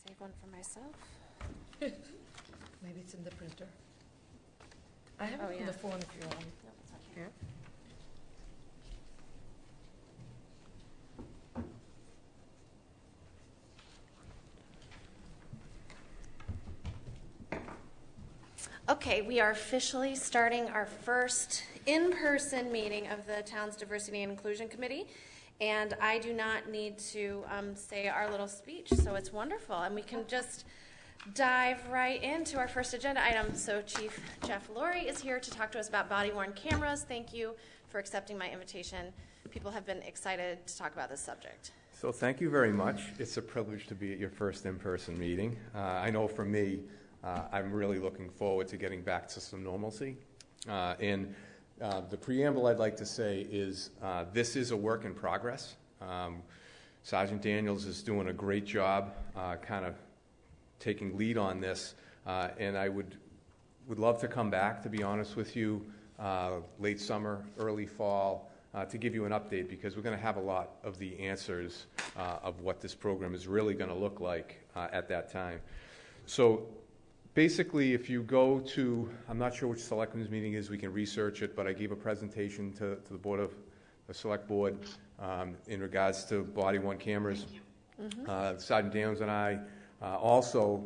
Save one for myself. Maybe it's in the printer. I have it on the phone if you want. No, it's not here. Okay, we are officially starting our first in-person meeting of the town's Diversity and Inclusion Committee, and I do not need to say our little speech, so it's wonderful, and we can just dive right into our first agenda item. So Chief Jeff Laurie is here to talk to us about body-worn cameras. Thank you for accepting my invitation. People have been excited to talk about this subject. So thank you very much. It's a privilege to be at your first in-person meeting. I know for me, I'm really looking forward to getting back to some normalcy. And the preamble I'd like to say is this is a work in progress. Sergeant Daniels is doing a great job kind of taking lead on this. And I would love to come back, to be honest with you, late summer, early fall, to give you an update, because we're going to have a lot of the answers of what this program is really going to look like at that time. So basically, if you go to, I'm not sure which selectmen's meeting is, we can research it, but I gave a presentation to the board of the select board in regards to body-worn cameras. Sergeant Daniels and I also,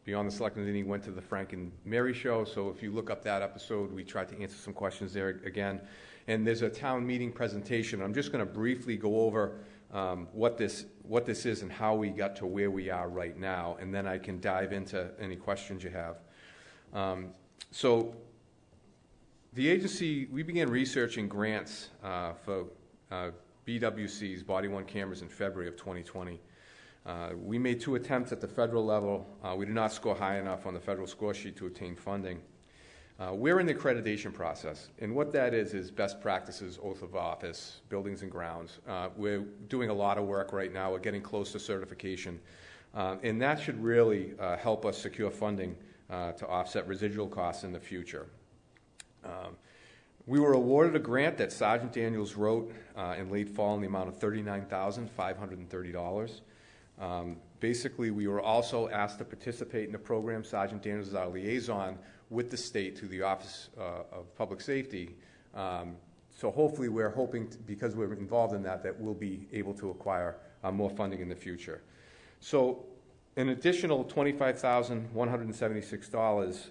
beyond the selectmen's meeting, went to the Frank and Mary show. So if you look up that episode, we tried to answer some questions there again. And there's a town meeting presentation. I'm just going to briefly go over what this is and how we got to where we are right now, and then I can dive into any questions you have. So the agency, we began researching grants for BWC's body-worn cameras in February of 2020. We made 2 attempts at the federal level. We did not score high enough on the federal score sheet to obtain funding. We're in the accreditation process, and what that is best practices, oath of office, buildings and grounds. We're doing a lot of work right now. We're getting close to certification, and that should really help us secure funding to offset residual costs in the future. We were awarded a grant that Sergeant Daniels wrote in late fall in the amount of $39,530. Basically, we were also asked to participate in the program. Sergeant Daniels is our liaison with the state through the Office of Public Safety. So hopefully we're hoping, because we're involved in that we'll be able to acquire more funding in the future. So an additional $25,176,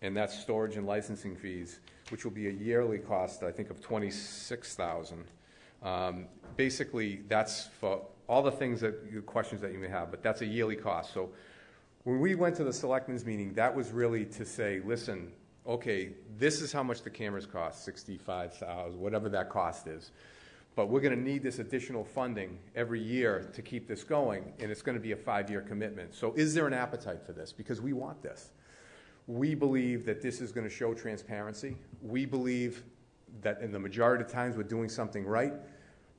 and that's storage and licensing fees, which will be a yearly cost, I think, of $26,000. Basically, that's for all the things questions that you may have, but that's a yearly cost. So when we went to the selectmen's meeting, that was really to say, listen, okay, this is how much the cameras cost, $65,000, whatever that cost is. But we're going to need this additional funding every year to keep this going, and it's going to be a 5-year commitment. So is there an appetite for this? Because we want this. We believe that this is going to show transparency. We believe that in the majority of times we're doing something right.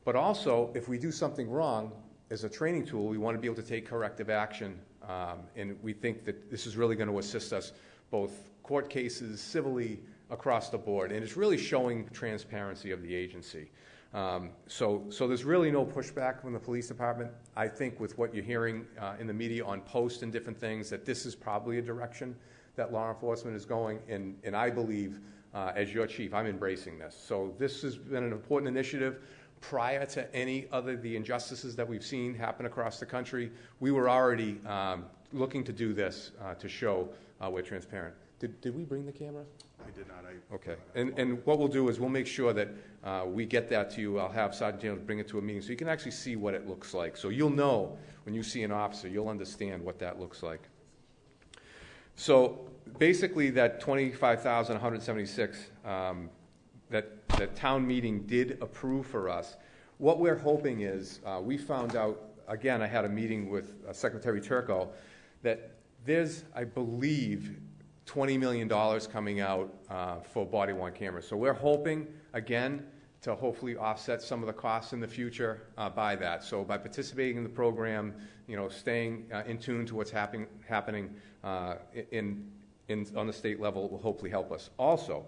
But also, if we do something wrong, as a training tool, we want to be able to take corrective action. And we think that this is really going to assist us, both court cases, civilly, across the board. And it's really showing transparency of the agency. So there's really no pushback from the police department. I think with what you're hearing in the media on posts and different things, that this is probably a direction that law enforcement is going. And I believe, as your chief, I'm embracing this. So this has been an important initiative. Prior to any other the injustices that we've seen happen across the country, we were already looking to do this to show we're transparent. Did we bring the camera? I did not. Okay. And what we'll do is we'll make sure that we get that to you. I'll have Sergeant Daniels bring it to a meeting so you can actually see what it looks like. So you'll know when you see an officer, you'll understand what that looks like. So basically that $25,176 that town meeting did approve for us. What we're hoping is, we found out, again, I had a meeting with Secretary Turco, that there's, I believe, $20 million coming out for body-worn cameras. So we're hoping, again, to hopefully offset some of the costs in the future by that. So by participating in the program, staying in tune to what's happening on the state level will hopefully help us. Also,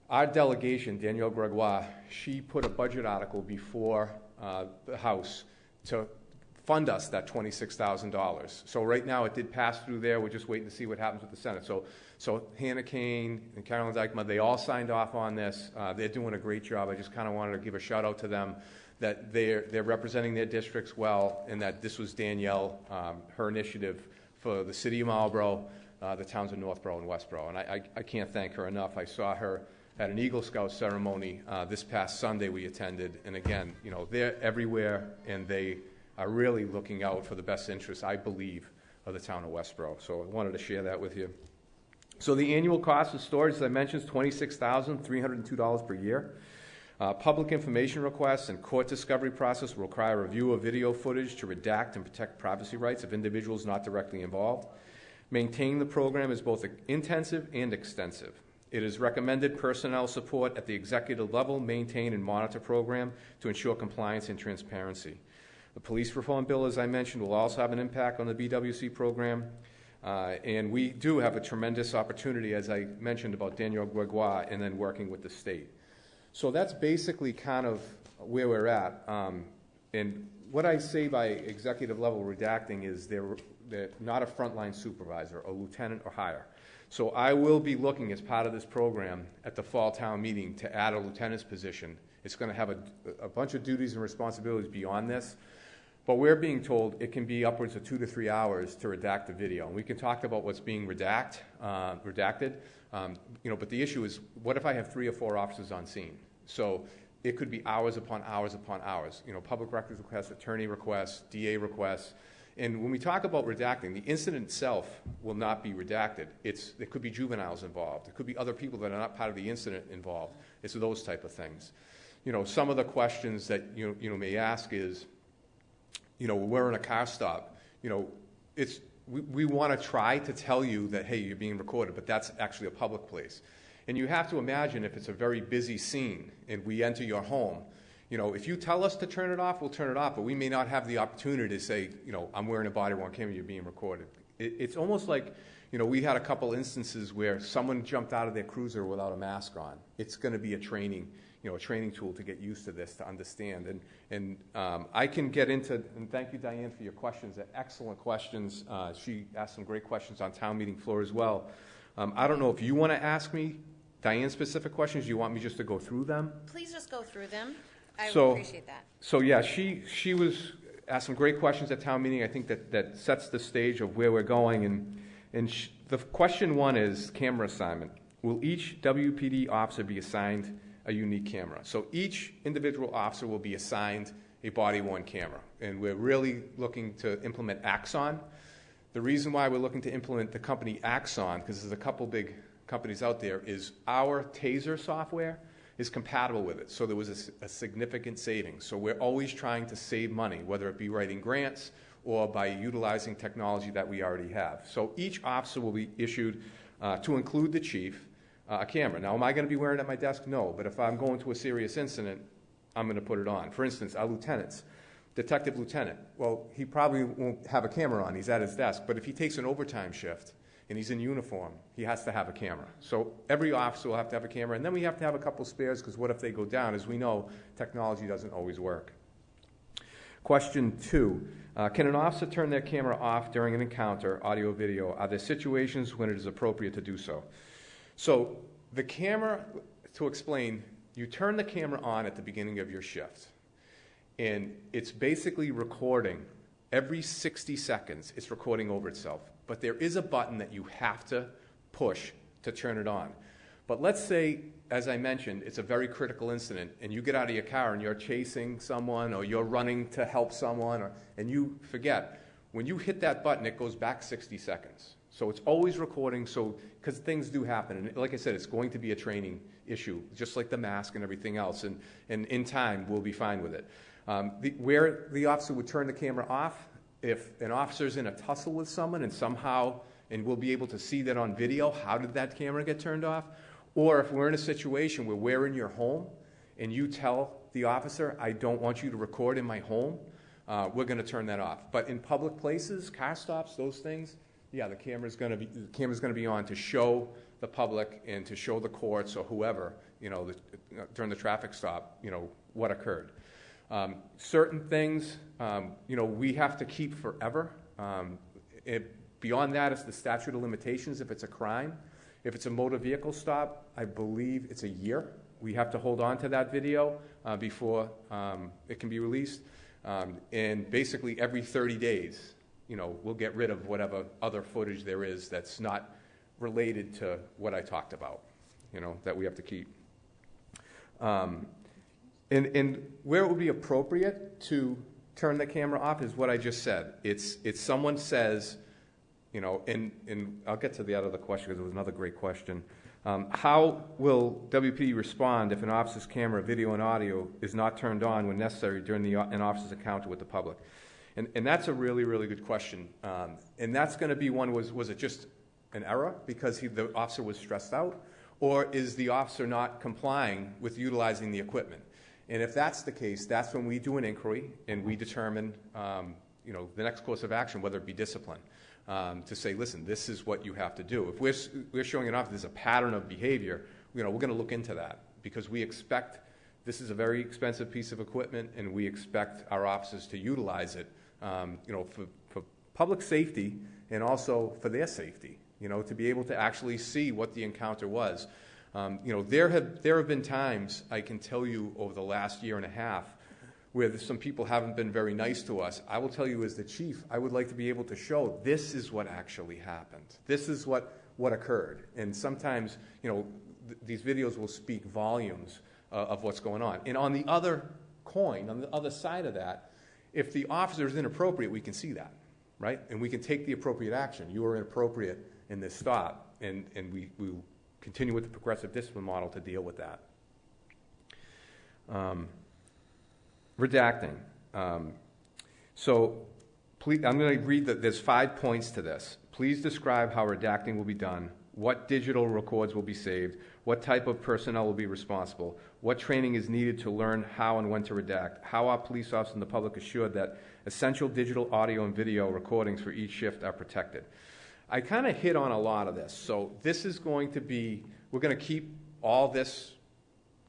our delegation, Danielle Gregoire, she put a budget article before the House fund us that $26,000. So right now it did pass through there. We're just waiting to see what happens with the Senate. So Hannah Kane and Carolyn Dykema, they all signed off on this. They're doing a great job. I just kind of wanted to give a shout out to them that they're representing their districts well, and that this was Danielle, her initiative for the city of Marlborough, the towns of Northborough and Westborough. And I can't thank her enough. I saw her at an Eagle Scout ceremony this past Sunday we attended. And again, you know, they're everywhere, and they are really looking out for the best interests, I believe, of the town of Westborough. So I wanted to share that with you. So the annual cost of storage, as I mentioned, is $26,302 per year. Public information requests and court discovery process will require review of video footage to redact and protect privacy rights of individuals not directly involved. Maintaining the program is both intensive and extensive. It is recommended personnel support at the executive level maintain and monitor program to ensure compliance and transparency. The police reform bill, as I mentioned, will also have an impact on the BWC program. And we do have a tremendous opportunity, as I mentioned, about Daniel Gregoire and then working with the state. So that's basically kind of where we're at. And what I say by executive level redacting is they're not a frontline supervisor, a lieutenant or higher. So I will be looking as part of this program at the fall town meeting to add a lieutenant's position. It's going to have a bunch of duties and responsibilities beyond this. But we're being told it can be upwards of 2 to 3 hours to redact the video. And we can talk about what's being redacted. But the issue is, what if I have 3 or 4 officers on scene? So it could be hours upon hours upon hours. Public records requests, attorney requests, DA requests. And when we talk about redacting, the incident itself will not be redacted. There could be juveniles involved. There could be other people that are not part of the incident involved. It's those type of things. Some of the questions that you may ask is, we're in a car stop. We want to try to tell you that, hey, you're being recorded, but that's actually a public place. And you have to imagine if it's a very busy scene and we enter your home, if you tell us to turn it off, we'll turn it off, but we may not have the opportunity to say, I'm wearing a body-worn camera, you're being recorded. It's almost like, we had a couple instances where someone jumped out of their cruiser without a mask on. It's going to be a training tool to get used to this, to understand. And I can get into, and thank you, Diane, for your questions. They're excellent questions. She asked some great questions on town meeting floor as well. I don't know if you want to ask me, Diane, specific questions. Do you want me just to go through them? Please just go through them. I would appreciate that. So yeah, she was asked some great questions at town meeting. I think that sets the stage of where we're going. And the question one is camera assignment. Will each WPD officer be assigned a unique camera? So each individual officer will be assigned a body-worn camera. And we're really looking to implement Axon. The reason why we're looking to implement the company Axon, because there's a couple big companies out there, is our TASER software is compatible with it. So there was a significant savings. So we're always trying to save money, whether it be writing grants or by utilizing technology that we already have. So each officer will be issued, to include the chief, a camera. Now, am I going to be wearing it at my desk? No, but if I'm going to a serious incident, I'm going to put it on. For instance, our lieutenants, detective lieutenant, well, he probably won't have a camera on. He's at his desk. But if he takes an overtime shift and he's in uniform, he has to have a camera. So every officer will have to have a camera. And then we have to have a couple spares, because what if they go down? As we know, technology doesn't always work. Question 2, can an officer turn their camera off during an encounter, audio, video? Are there situations when it is appropriate to do so? So the camera, to explain, you turn the camera on at the beginning of your shift. And it's basically recording every 60 seconds. It's recording over itself. But there is a button that you have to push to turn it on. But let's say, as I mentioned, it's a very critical incident, and you get out of your car and you're chasing someone, or you're running to help someone, and you forget. When you hit that button, it goes back 60 seconds. So it's always recording, because things do happen. And like I said, it's going to be a training issue, just like the mask and everything else. And in time, we'll be fine with it. Where the officer would turn the camera off, if an officer's in a tussle with someone and we'll be able to see that on video, how did that camera get turned off? Or if we're in a situation where we're in your home and you tell the officer, I don't want you to record in my home, we're going to turn that off. But in public places, car stops, those things, yeah, the camera's going to be on to show the public and to show the courts or whoever, during the traffic stop, what occurred. Certain things, we have to keep forever. Beyond that, it's the statute of limitations if it's a crime. If it's a motor vehicle stop, I believe it's a year. We have to hold on to that video before it can be released. And basically every 30 days, we'll get rid of whatever other footage there is that's not related to what I talked about, that we have to keep. And where it would be appropriate to turn the camera off is what I just said. It's someone says, and I'll get to the other question because it was another great question. How will WPD respond if an officer's camera, video, and audio is not turned on when necessary during an officer's encounter with the public? And that's a really, really good question. And that's going to be one, was it just an error because the officer was stressed out? Or is the officer not complying with utilizing the equipment? And if that's the case, that's when we do an inquiry and we determine the next course of action, whether it be discipline. To say, listen, this is what you have to do. If we're showing an officer there's a pattern of behavior, we're going to look into that because we expect this is a very expensive piece of equipment, and we expect our officers to utilize it, for public safety and also for their safety. To be able to actually see what the encounter was. There have been times I can tell you over the last year and a half where some people haven't been very nice to us. I will tell you as the chief, I would like to be able to show this is what actually happened. This is what occurred. And sometimes, these videos will speak volumes of what's going on. And on the other coin, on the other side of that, if the officer is inappropriate, we can see that, right? And we can take the appropriate action. You are inappropriate in this stop, and we will continue with the progressive discipline model to deal with that. Redacting. So please, I'm going to read that there's 5 points to this. Please describe how redacting will be done, what digital records will be saved, what type of personnel will be responsible, what training is needed to learn how and when to redact, how are police officers and the public assured that essential digital audio and video recordings for each shift are protected. I kind of hit on a lot of this. So this is going to be, we're going to keep all this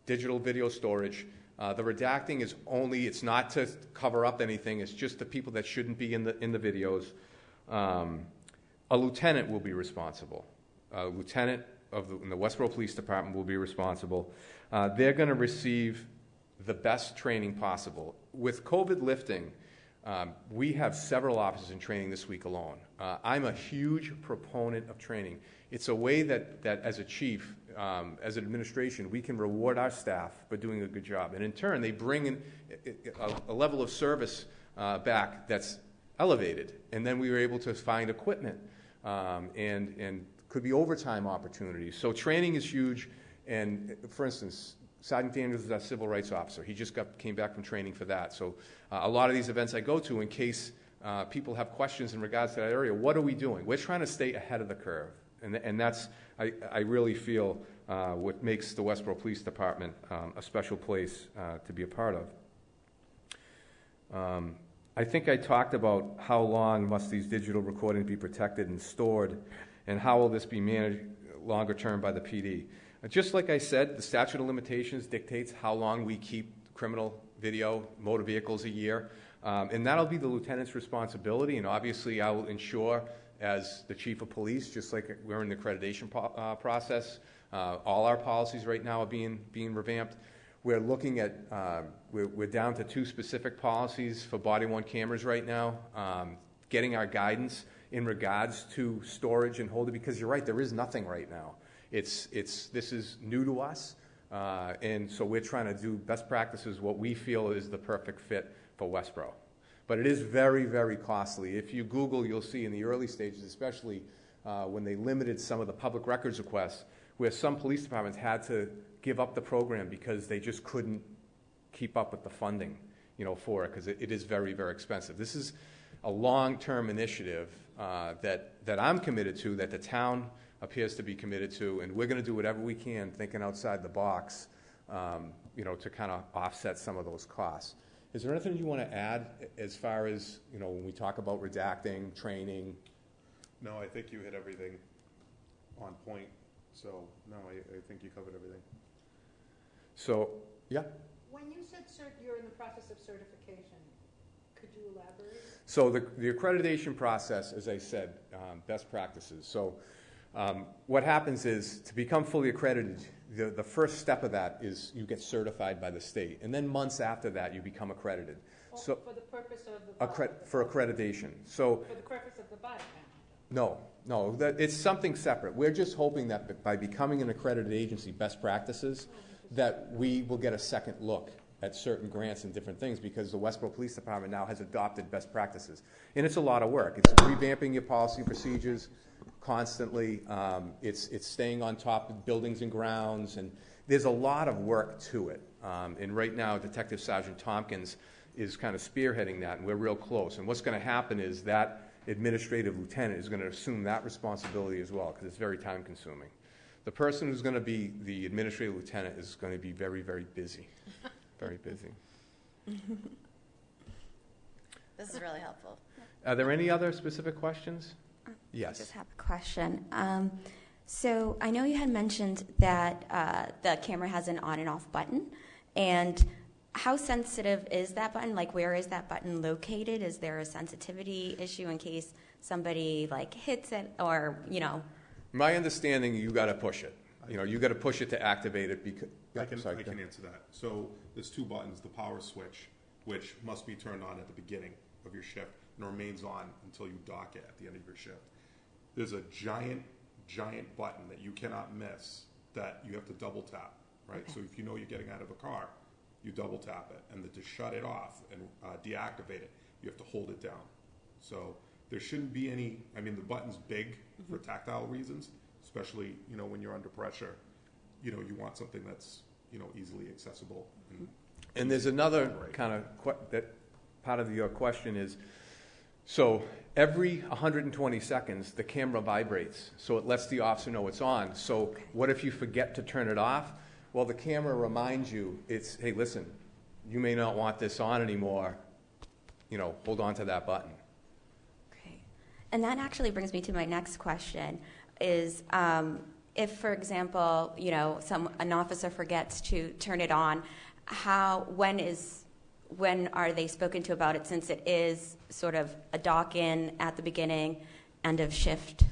digital video storage. The redacting is only, it's not to cover up anything, it's just the people that shouldn't be in the videos. A lieutenant will be responsible. A lieutenant in the Westborough Police Department will be responsible. They're going to receive the best training possible. With COVID lifting, we have several officers in training this week alone. I'm a huge proponent of training. It's a way that as a chief, as an administration, we can reward our staff for doing a good job. And in turn, they bring in a level of service back that's elevated. And then we were able to find equipment and could be overtime opportunities. So training is huge. And for instance, Sergeant Daniels is our civil rights officer. He just came back from training for that. So a lot of these events I go to, in case people have questions in regards to that area, what are we doing? We're trying to stay ahead of the curve. And that's, I really feel, what makes the Westborough Police Department a special place to be a part of. I think I talked about how long must these digital recordings be protected and stored, and how will this be managed longer term by the PD. Just like I said, the statute of limitations dictates how long we keep criminal video, motor vehicles a year, and that'll be the lieutenant's responsibility, and obviously I will ensure as the chief of police, just like we're in the accreditation process, all our policies right now are being revamped. We're looking at, we're down to 2 specific policies for body-worn cameras right now, getting our guidance in regards to storage and holding, because you're right, there is nothing right now. This is new to us, and so we're trying to do best practices, what we feel is the perfect fit for Westborough. But it is very, very costly. If you Google, you'll see in the early stages, especially when they limited some of the public records requests, where some police departments had to give up the program because they just couldn't keep up with the funding, for it, because it is very, very expensive. This is a long-term initiative that I'm committed to, that the town appears to be committed to, and we're going to do whatever we can, thinking outside the box, to kind of offset some of those costs. Is there anything you want to add as far as, when we talk about redacting, training? No, I think you hit everything on point. So, no, I think you covered everything. So, yeah? When you said certain you're in the process of certification. Could you elaborate? So the accreditation process, as I said, best practices. So what happens is, to become fully accredited, the first step of that is you get certified by the state. And then months after that, you become accredited. So for the purpose of the for accreditation. So for the purpose of the body count. no, it's something separate. We're just hoping that by becoming an accredited agency, best practices, that we will get a second look at certain grants and different things, because the Westborough Police Department now has adopted best practices. And it's a lot of work. It's revamping your policy and procedures constantly. It's staying on top of buildings and grounds, and there's a lot of work to it. And right now, Detective Sergeant Tompkins is kind of spearheading that, and we're real close. And what's going to happen is that administrative lieutenant is going to assume that responsibility as well, because it's very time-consuming. The person who's going to be the administrative lieutenant is going to be very, very busy. Very busy. This is really helpful. Are there any other specific questions? Yes. I just have a question. So I know you had mentioned that the camera has an on and off button, and how sensitive is that button? Like, where is that button located? Is there a sensitivity issue in case somebody hits it, or My understanding, you got to push it. You got to push it to activate it because. I can answer that. So there's two buttons: the power switch, which must be turned on at the beginning of your shift and remains on until you dock it at the end of your shift. There's a giant button that you cannot miss that you have to double tap, right? Okay. So if you know you're getting out of a car, you double tap it, and to shut it off and deactivate it, you have to hold it down. So there shouldn't be any. I mean, the button's big for tactile reasons, especially when you're under pressure. You want something that's easily accessible. And there's another kind of that part of your question is, so every 120 seconds the camera vibrates, so it lets the officer know it's on. So what if you forget to turn it off? Well, the camera reminds you, hey, listen, you may not want this on anymore. Hold on to that button. Okay. And that actually brings me to my next question is, if, for example, an officer forgets to turn it on, when are they spoken to about it, since it is sort of a dock-in at the beginning, end of shift?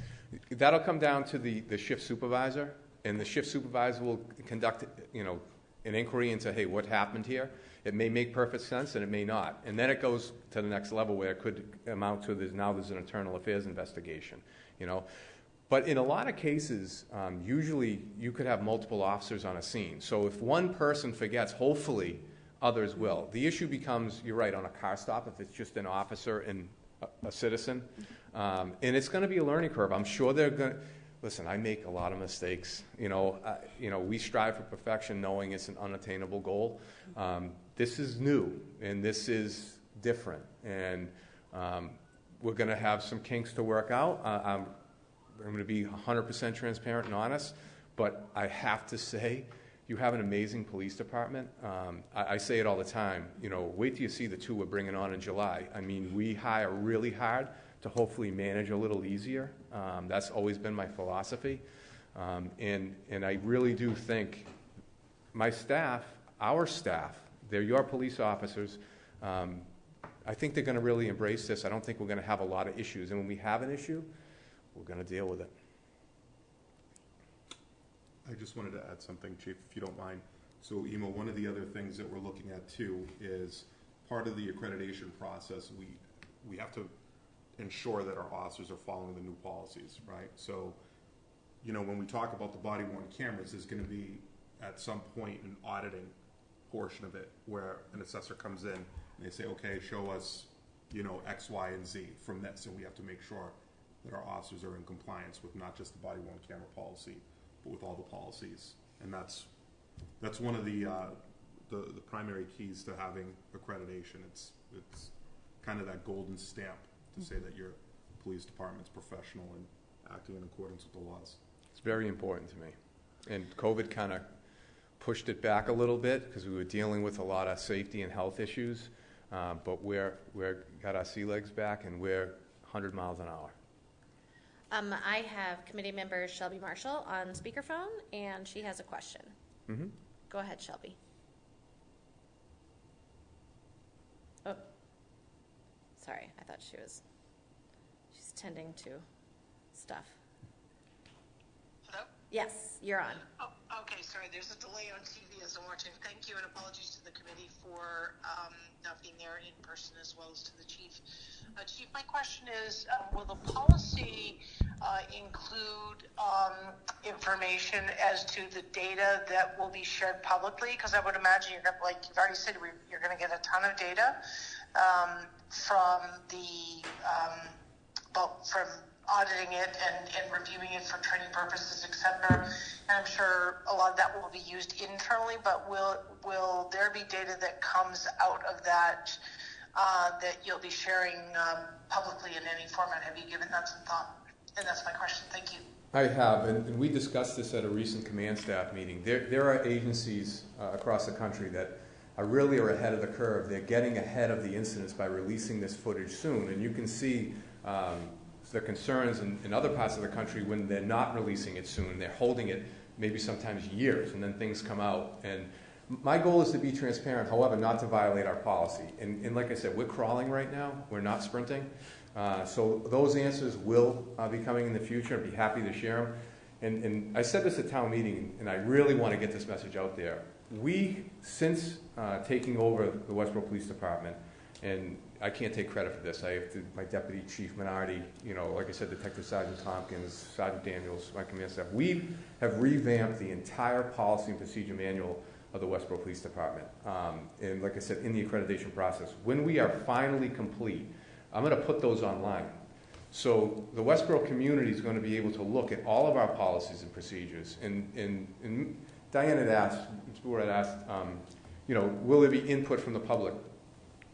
That'll come down to the shift supervisor, and the shift supervisor will conduct an inquiry into, hey, what happened here? It may make perfect sense, and it may not. And then it goes to the next level where it could amount to there's an internal affairs investigation, But in a lot of cases, usually you could have multiple officers on a scene. So if one person forgets, hopefully others will. The issue becomes, you're right, on a car stop, if it's just an officer and a citizen. And it's going to be a learning curve. I'm sure they're going to, listen, I make a lot of mistakes. We strive for perfection knowing it's an unattainable goal. This is new, and this is different. And we're going to have some kinks to work out. I'm going to be 100% transparent and honest, but I have to say, you have an amazing police department. I say it all the time. Wait till you see the two we're bringing on in July. I mean, we hire really hard to hopefully manage a little easier. That's always been my philosophy, and I really do think my staff, our staff, they're your police officers. I think they're going to really embrace this. I don't think we're going to have a lot of issues, and when we have an issue, we're going to deal with it. I just wanted to add something, Chief, if you don't mind. So, Ema, one of the other things that we're looking at, too, is part of the accreditation process, we have to ensure that our officers are following the new policies, right? So, when we talk about the body-worn cameras, there's going to be, at some point, an auditing portion of it where an assessor comes in and they say, okay, show us, X, Y, and Z from this, and we have to make sure that our officers are in compliance with not just the body-worn camera policy, but with all the policies. And that's one of the primary keys to having accreditation. It's kind of that golden stamp to say that your police department's professional and acting in accordance with the laws. It's very important to me. And COVID kind of pushed it back a little bit because we were dealing with a lot of safety and health issues. But we're got our sea legs back, and we're 100 miles an hour. I have committee member Shelby Marshall on speakerphone, and she has a question. Mm-hmm. Go ahead, Shelby. Sorry, I thought she's tending to stuff. Hello? Yes, you're on. Oh, okay, sorry, there's a delay on TV as I'm watching. Thank you, and apologies to the committee for not being there in person, as well as to the chief. Chief, my question is, will the policy include information as to the data that will be shared publicly? Because I would imagine you're going to, like you've already said, you're going to get a ton of data from from auditing it and reviewing it for training purposes, etc. And I'm sure a lot of that will be used internally, but will there be data that comes out of that that you'll be sharing publicly in any format? Have you given that some thought? And that's my question. Thank you. I have, and we discussed this at a recent command staff meeting. There are agencies across the country that are ahead of the curve. They're getting ahead of the incidents by releasing this footage soon, and you can see the concerns in other parts of the country when they're not releasing it soon. They're holding it maybe sometimes years, and then things come out. And my goal is to be transparent, however, not to violate our policy. And like I said, we're crawling right now. We're not sprinting. So those answers will be coming in the future. I'd be happy to share them. And I said this at town meeting, and I really want to get this message out there. We, since taking over the Westborough Police Department, and I can't take credit for this. I have my Deputy Chief Minardi, like I said, Detective Sergeant Tompkins, Sergeant Daniels, my command staff. We have revamped the entire policy and procedure manual of the Westborough Police Department. And like I said, in the accreditation process. When we are finally complete, I'm going to put those online. So the Westborough community is going to be able to look at all of our policies and procedures. And Diane had asked, Mr. had asked, will there be input from the public?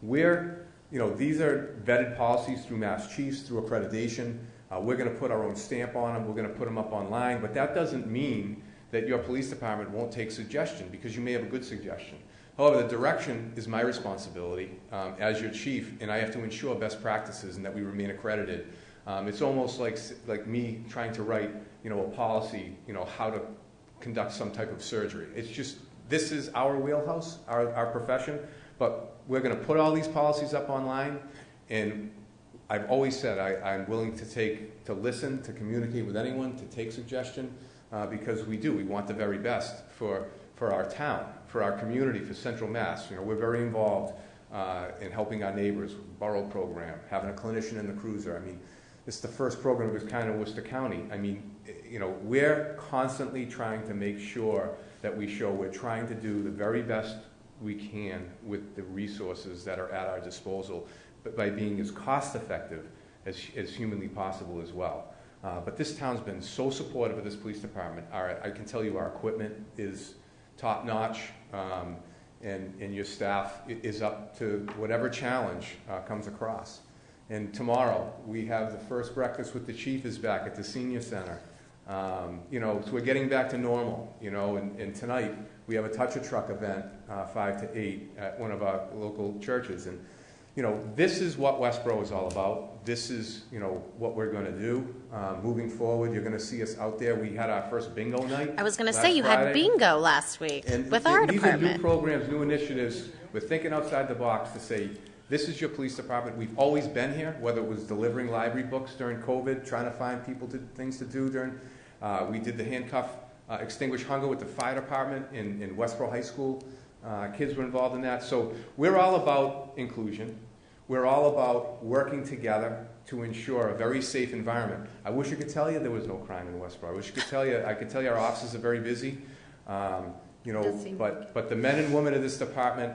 These are vetted policies through Mass Chiefs, through accreditation. We're going to put our own stamp on them. We're going to put them up online. But that doesn't mean that your police department won't take suggestion, because you may have a good suggestion. However, the direction is my responsibility as your chief, and I have to ensure best practices and that we remain accredited. It's almost like me trying to write, a policy, how to conduct some type of surgery. It's just, this is our wheelhouse, our profession, but we're going to put all these policies up online, and I've always said I'm willing to listen, to communicate with anyone, to take suggestion, because we want the very best for our town, for our community, for Central Mass. We're very involved in helping our neighbors with the borough program, having a clinician in the cruiser. I mean, this is the first program of its kind in Worcester County. I mean, we're constantly trying to make sure that we're trying to do the very best we can with the resources that are at our disposal, but by being as cost effective as humanly possible as well. But this town's been so supportive of this police department. I can tell you our equipment is top notch, and your staff is up to whatever challenge comes across. And tomorrow we have the first breakfast with the chief is back at the senior center. So we're getting back to normal, and tonight we have a Touch a Truck event, 5 to 8 at one of our local churches. And, this is what Westborough is all about. This is, what we're going to do moving forward. You're going to see us out there. We had our first bingo night. I was going to say, you had bingo last week with our department. These are new programs, new initiatives. We're thinking outside the box to say, this is your police department. We've always been here, whether it was delivering library books during COVID, trying to find people things to do during. We did the handcuff extinguish hunger with the fire department in Westborough High School. Kids were involved in that. So we're all about inclusion. We're all about working together to ensure a very safe environment. I wish I could tell you there was no crime in Westborough. I wish I could tell you our offices are very busy. But the men and women of this department,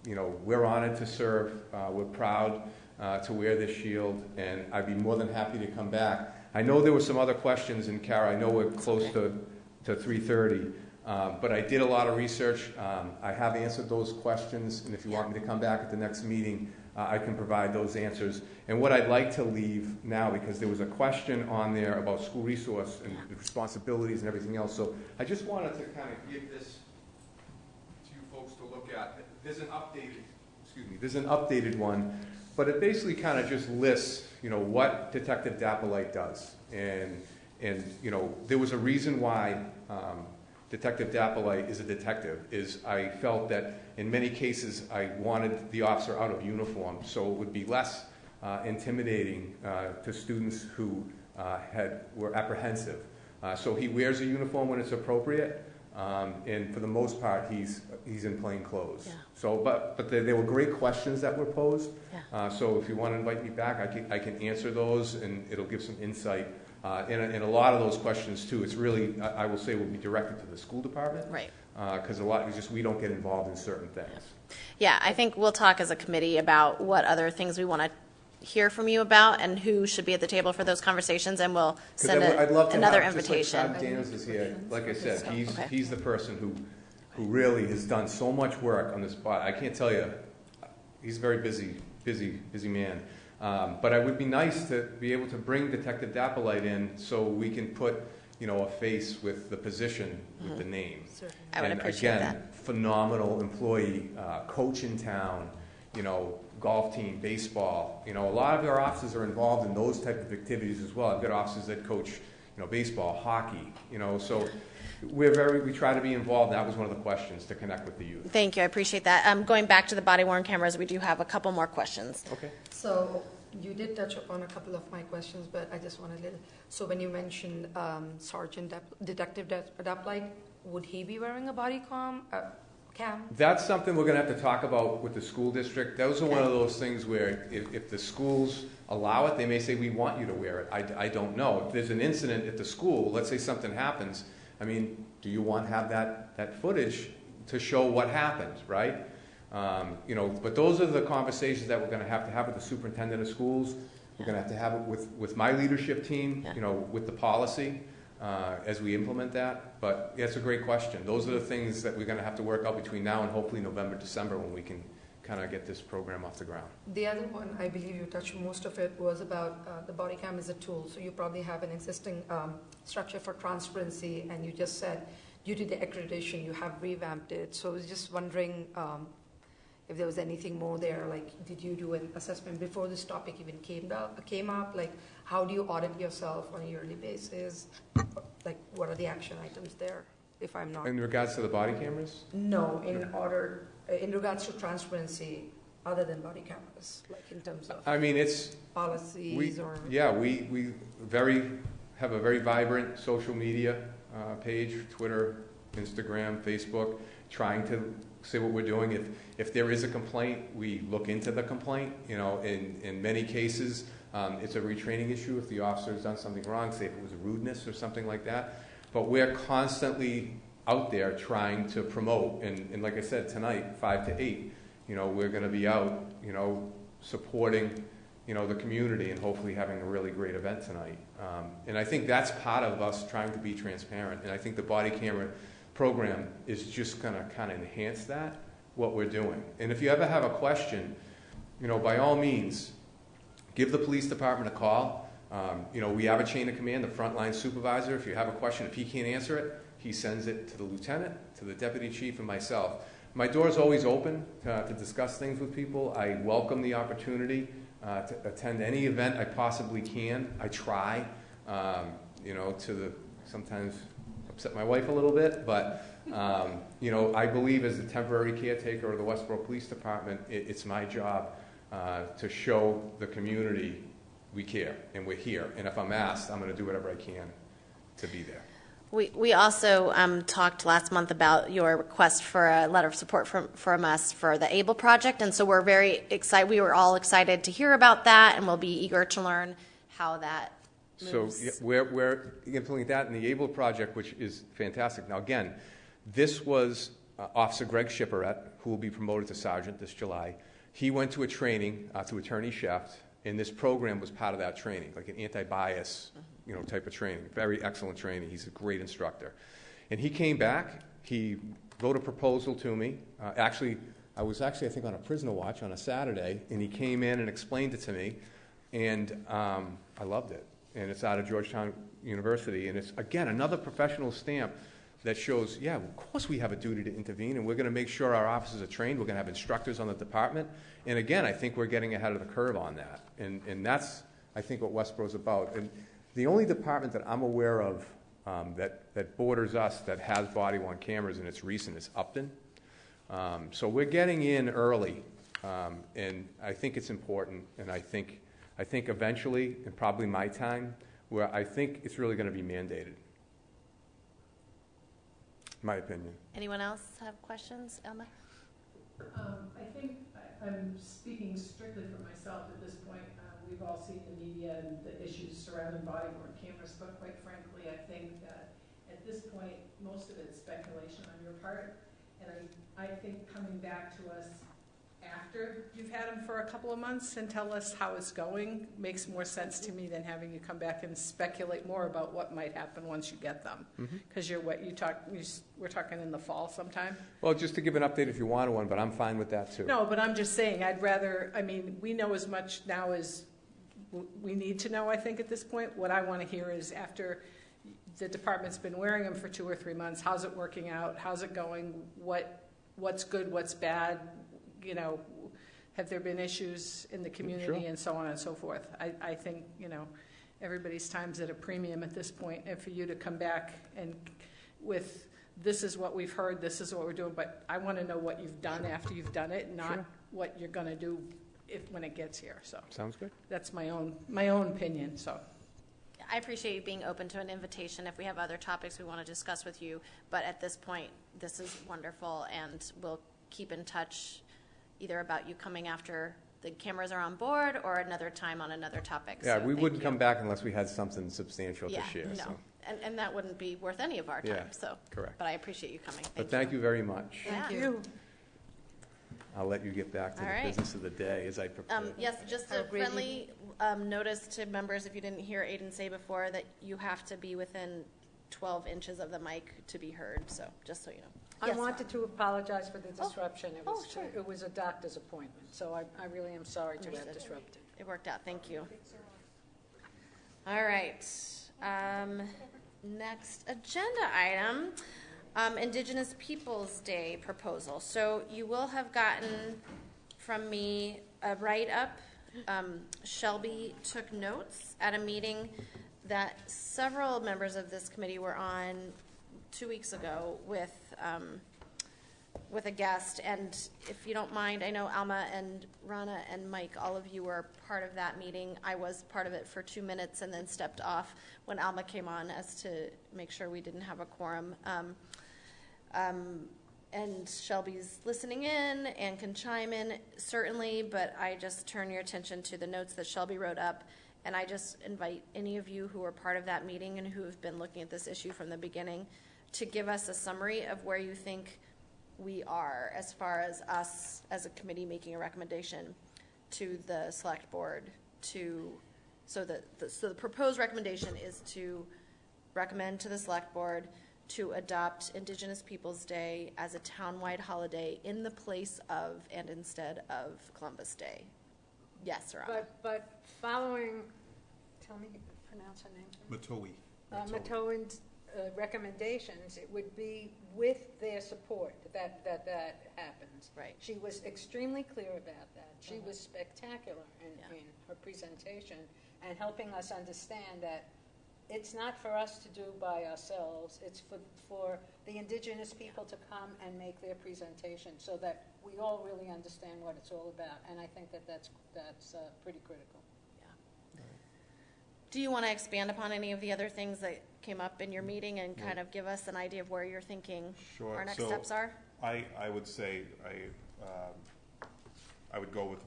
we're honored to serve. We're proud to wear this shield, and I'd be more than happy to come back. I know there were some other questions, and Kara, I know we're close to 3:30, but I did a lot of research. I have answered those questions, and if you want me to come back at the next meeting, I can provide those answers. And what I'd like to leave now, because there was a question on there about school resource and the responsibilities and everything else, so I just wanted to kind of give this to you folks to look at. There's an updated one, but it basically kind of just lists, what Detective Dapperlight does. And there was a reason why Detective Dappolite is a detective, is I felt that in many cases I wanted the officer out of uniform, so it would be less intimidating to students who were apprehensive. So he wears a uniform when it's appropriate, and for the most part, he's in plain clothes. Yeah. So, but there were great questions that were posed. Yeah. So if you want to invite me back, I can answer those, and it'll give some insight. And a lot of those questions too, it's really, I will say, will be directed to the school department. Right. Because we don't get involved in certain things. Yeah, I think we'll talk as a committee about what other things we want to hear from you about and who should be at the table for those conversations, and we'll send I'd love to another have, invitation. Just like Todd Daniels is here, like I said, Okay. he's the person who really has done so much work on this spot. I can't tell you, he's a very busy man. But it would be nice to be able to bring Detective Dappolite in so we can put, a face with the position, with the name. I would appreciate again, that. Phenomenal employee, coach in town, golf team, baseball. A lot of our officers are involved in those type of activities as well. I've got officers that coach, baseball, hockey, so we try to be involved. That was one of the questions, to connect with the youth. Thank you, I appreciate that. Going back to the body-worn cameras, we do have a couple more questions. Okay. So you did touch upon a couple of my questions, but I just wanted to. So when you mentioned Detective Dappolite, would he be wearing a body cam? That's something we're going to have to talk about with the school district. Those are one of those things where if the schools allow it, they may say, we want you to wear it. I don't know. If there's an incident at the school, let's say something happens, do you want to have that footage to show what happened, right? But those are the conversations that we're going to have with the superintendent of schools. We're going to have it with my leadership team, with the policy as we implement that. But yeah, it's a great question. Those are the things that we're going to have to work out between now and hopefully November, December, when we can kind of get this program off the ground. The other one, I believe you touched most of it, was about the body cam as a tool. So you probably have an existing structure for transparency, and you just said due to the accreditation you have revamped it. So I was just wondering if there was anything more there. Like, did you do an assessment before this topic even came up? Like, how do you audit yourself on a yearly basis? Like, what are the action items there, if I'm not? In regards to the body cameras? No, in regards to transparency, other than body cameras, like in terms of it's policies we have a very vibrant social media page, Twitter, Instagram, Facebook, trying to see what we're doing. If there is a complaint, we look into the complaint. In many cases, it's a retraining issue if the officer has done something wrong, say if it was rudeness or something like that. But we're constantly out there trying to promote, and like I said, tonight, 5 to 8, we're going to be out, supporting, the community and hopefully having a really great event tonight. And I think that's part of us trying to be transparent. And I think the body camera program is just going to kind of enhance that, what we're doing. And if you ever have a question, by all means, give the police department a call. We have a chain of command, the frontline supervisor. If you have a question, if he can't answer it, he sends it to the lieutenant, to the deputy chief, and myself. My door is always open to discuss things with people. I welcome the opportunity to attend any event I possibly can. I try, sometimes upset my wife a little bit, but, I believe as the temporary caretaker of the Westborough Police Department, it's my job to show the community we care and we're here. And if I'm asked, I'm going to do whatever I can to be there. We also talked last month about your request for a letter of support from us for the ABLE project, and so we're very excited. We were all excited to hear about that, and we'll be eager to learn how that moves. So yeah, we're implementing that in the ABLE project, which is fantastic. Now again, this was Officer Greg Shipperett, who will be promoted to sergeant this July. He went to a training through Attorney Sheft, and this program was part of that training, like an anti-bias type of training. Very excellent training. He's a great instructor. And he came back. He wrote a proposal to me. I was I think, on a prisoner watch on a Saturday, and he came in and explained it to me, and I loved it. And it's out of Georgetown University, and it's, again, another professional stamp that shows, yeah, of course we have a duty to intervene, and we're going to make sure our officers are trained. We're going to have instructors on the department. And again, I think we're getting ahead of the curve on that. And that's, I think, what Westborough's about. And the only department that I'm aware of that borders us that has body-worn cameras, and it's recent, is Upton. So we're getting in early, and I think it's important, and I think eventually, and probably my time, where I think it's really going to be mandated. My opinion. Anyone else have questions, Elma? I think I'm speaking strictly for myself at this point. We've all seen the media and the issues surrounding body-worn cameras, but quite frankly, I think that at this point, most of it's speculation on your part. And I think coming back to us after you've had them for a couple of months and tell us how it's going makes more sense to me than having you come back and speculate more about what might happen once you get them. Because we're talking in the fall sometime. Well, just to give an update if you want one, but I'm fine with that too. No, but I'm just saying, we know as much now as we need to know, I think, at this point. What I want to hear is after the department's been wearing them for 2 or 3 months, how's it working out? How's it going? What's good? What's bad? Have there been issues in the community and so on and so forth? I think, everybody's time's at a premium at this point, and for you to come back and with, this is what we've heard, this is what we're doing, but I want to know what you've done after you've done it, not what you're going to do when it gets here. So sounds good. That's my own opinion. So I appreciate you being open to an invitation if we have other topics we want to discuss with you, but at this point, this is wonderful, and we'll keep in touch either about you coming after the cameras are on board or another time on another topic. Yeah, so we wouldn't come back unless we had something substantial to share. No. So. And that wouldn't be worth any of our time. So correct. But I appreciate you coming. Thank you very much. Thank you. I'll let you get back to the business of the day as I prepare. Yes, just a friendly notice to members, if you didn't hear Aiden say before, that you have to be within 12 inches of the mic to be heard, so just so you know. I wanted to apologize for the disruption. Sure. It was a doctor's appointment, so I really am sorry to have disrupted. It worked out. Thank you. All right. Next agenda item, Indigenous Peoples Day proposal. So you will have gotten from me a write-up. Shelby took notes at a meeting that several members of this committee were on 2 weeks ago with a guest, and if you don't mind, I know Alma and Rana and Mike, all of you were part of that meeting. I was part of it for 2 minutes and then stepped off when Alma came on as to make sure we didn't have a quorum. And Shelby's listening in and can chime in, certainly, but I just turn your attention to the notes that Shelby wrote up, and I just invite any of you who were part of that meeting and who have been looking at this issue from the beginning to give us a summary of where you think we are as far as us as a committee making a recommendation to the select board so the proposed recommendation is to recommend to the select board to adopt Indigenous Peoples Day as a townwide holiday in the place of and instead of Columbus Day. Yes, Rana. But following, tell me, pronounce her name. Matowan's recommendations, it would be with their support that happens. Right. She was extremely clear about that. She was spectacular in her presentation and helping us understand that it's not for us to do by ourselves. It's for the Indigenous people to come and make their presentation so that we all really understand what it's all about. And I think that's pretty critical. Yeah. Do you want to expand upon any of the other things that came up in your meeting and kind of give us an idea of where you're thinking our next steps are? I would say I would go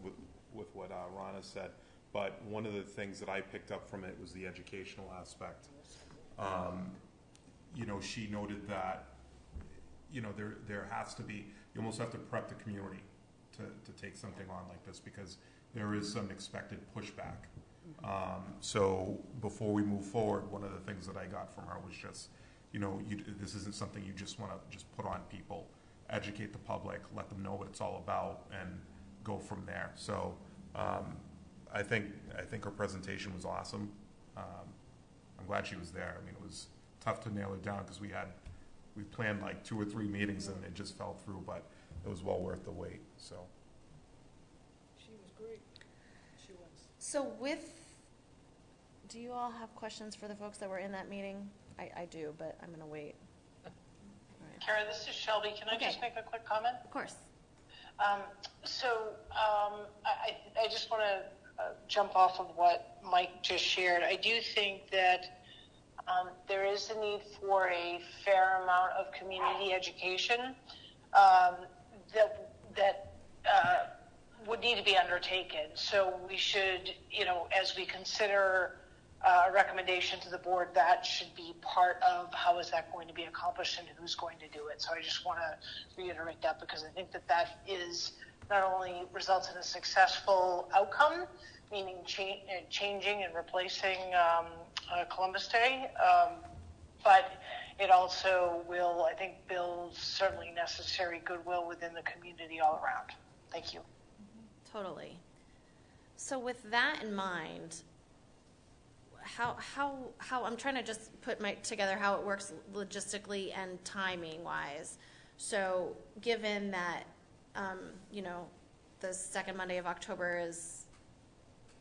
with what Rana said. But one of the things that I picked up from it was the educational aspect. She noted that, there has to be, you almost have to prep the community to take something on like this because there is some expected pushback. So before we move forward, one of the things that I got from her was just, this isn't something you just want to just put on people, educate the public, let them know what it's all about, and go from there. So I think her presentation was awesome. I'm glad she was there. I mean, it was tough to nail it down because we planned like 2 or 3 meetings and it just fell through, but it was well worth the wait. So She was great. She was. So do you all have questions for the folks that were in that meeting? I do, but I'm going to wait. Kara, this is Shelby. Can I just make a quick comment? Of course. I just want to jump off of what Mike just shared. I do think that there is a need for a fair amount of community education that would need to be undertaken. So we should, as we consider a recommendation to the board, that should be part of how is that going to be accomplished and who's going to do it. So I just want to reiterate that, because I think that is not only results in a successful outcome, meaning changing and replacing Columbus Day, but it also will, I think, build certainly necessary goodwill within the community all around. Thank you. Totally. So with that in mind, how I'm trying to just put together how it works logistically and timing wise. So given that, the second Monday of October is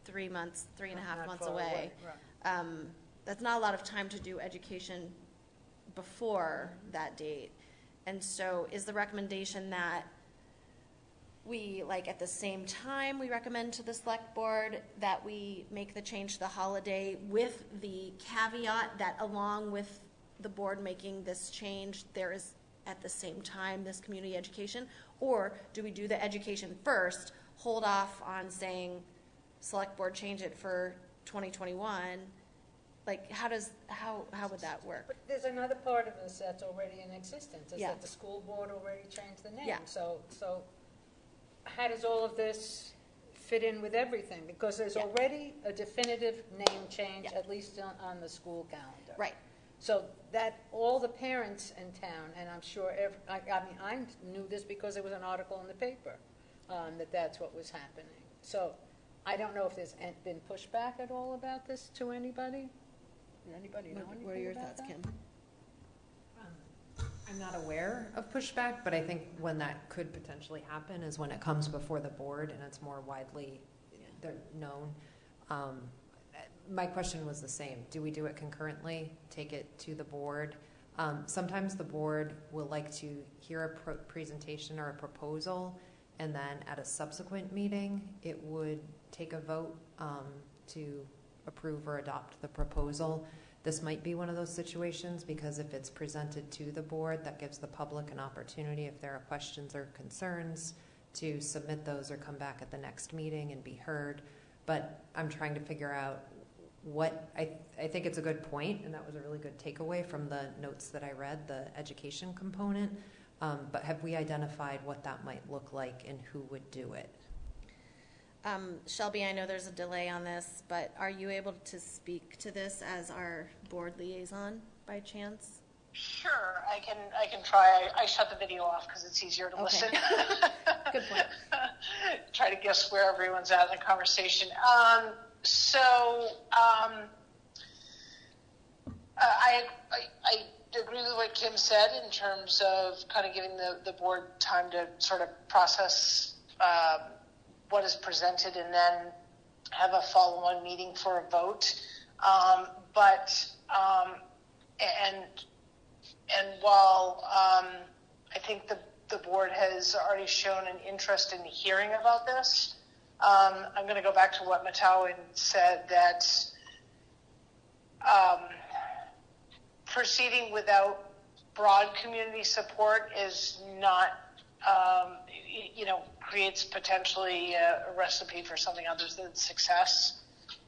3 months, 3.5 months away. Right. That's not a lot of time to do education before that date. And so is the recommendation that we, at the same time, we recommend to the select board that we make the change to the holiday with the caveat that along with the board making this change, there is at the same time this community education? Or do we do the education first, hold off on saying select board change it for 2021? How would that work? But there's another part of this that's already in existence, is Yeah. that the school board already changed the name. Yeah. So how does all of this fit in with everything? Because there's Yeah. already a definitive name change, Yeah. at least on the school calendar. Right. So that all the parents in town, and I'm sure, I knew this because there was an article in the paper, that's what was happening. So I don't know if there's been pushback at all about this to anybody? Does anybody know anything What are your about thoughts, that? Kim? I'm not aware of pushback, but I think when that could potentially happen is when it comes before the board and it's more widely known. My question was the same. Do we do it concurrently, take it to the board? Sometimes the board will like to hear a presentation or a proposal, and then at a subsequent meeting, it would take a vote to approve or adopt the proposal. This might be one of those situations, because if it's presented to the board, that gives the public an opportunity, if there are questions or concerns, to submit those or come back at the next meeting and be heard. But I'm trying to figure out what I think it's a good point, and that was a really good takeaway from the notes that I read, the education component. But have we identified what that might look like and who would do it? Shelby, I know there's a delay on this, but are you able to speak to this as our board liaison by chance? Sure, I can try. I shut the video off because it's easier to listen. Good point. Try to guess where everyone's at in the conversation. I agree with what Kim said in terms of kind of giving the board time to sort of process what is presented and then have a follow-on meeting for a vote. And while I think the board has already shown an interest in hearing about this, I'm going to go back to what Matau said, that proceeding without broad community support is not, creates potentially a recipe for something other than success.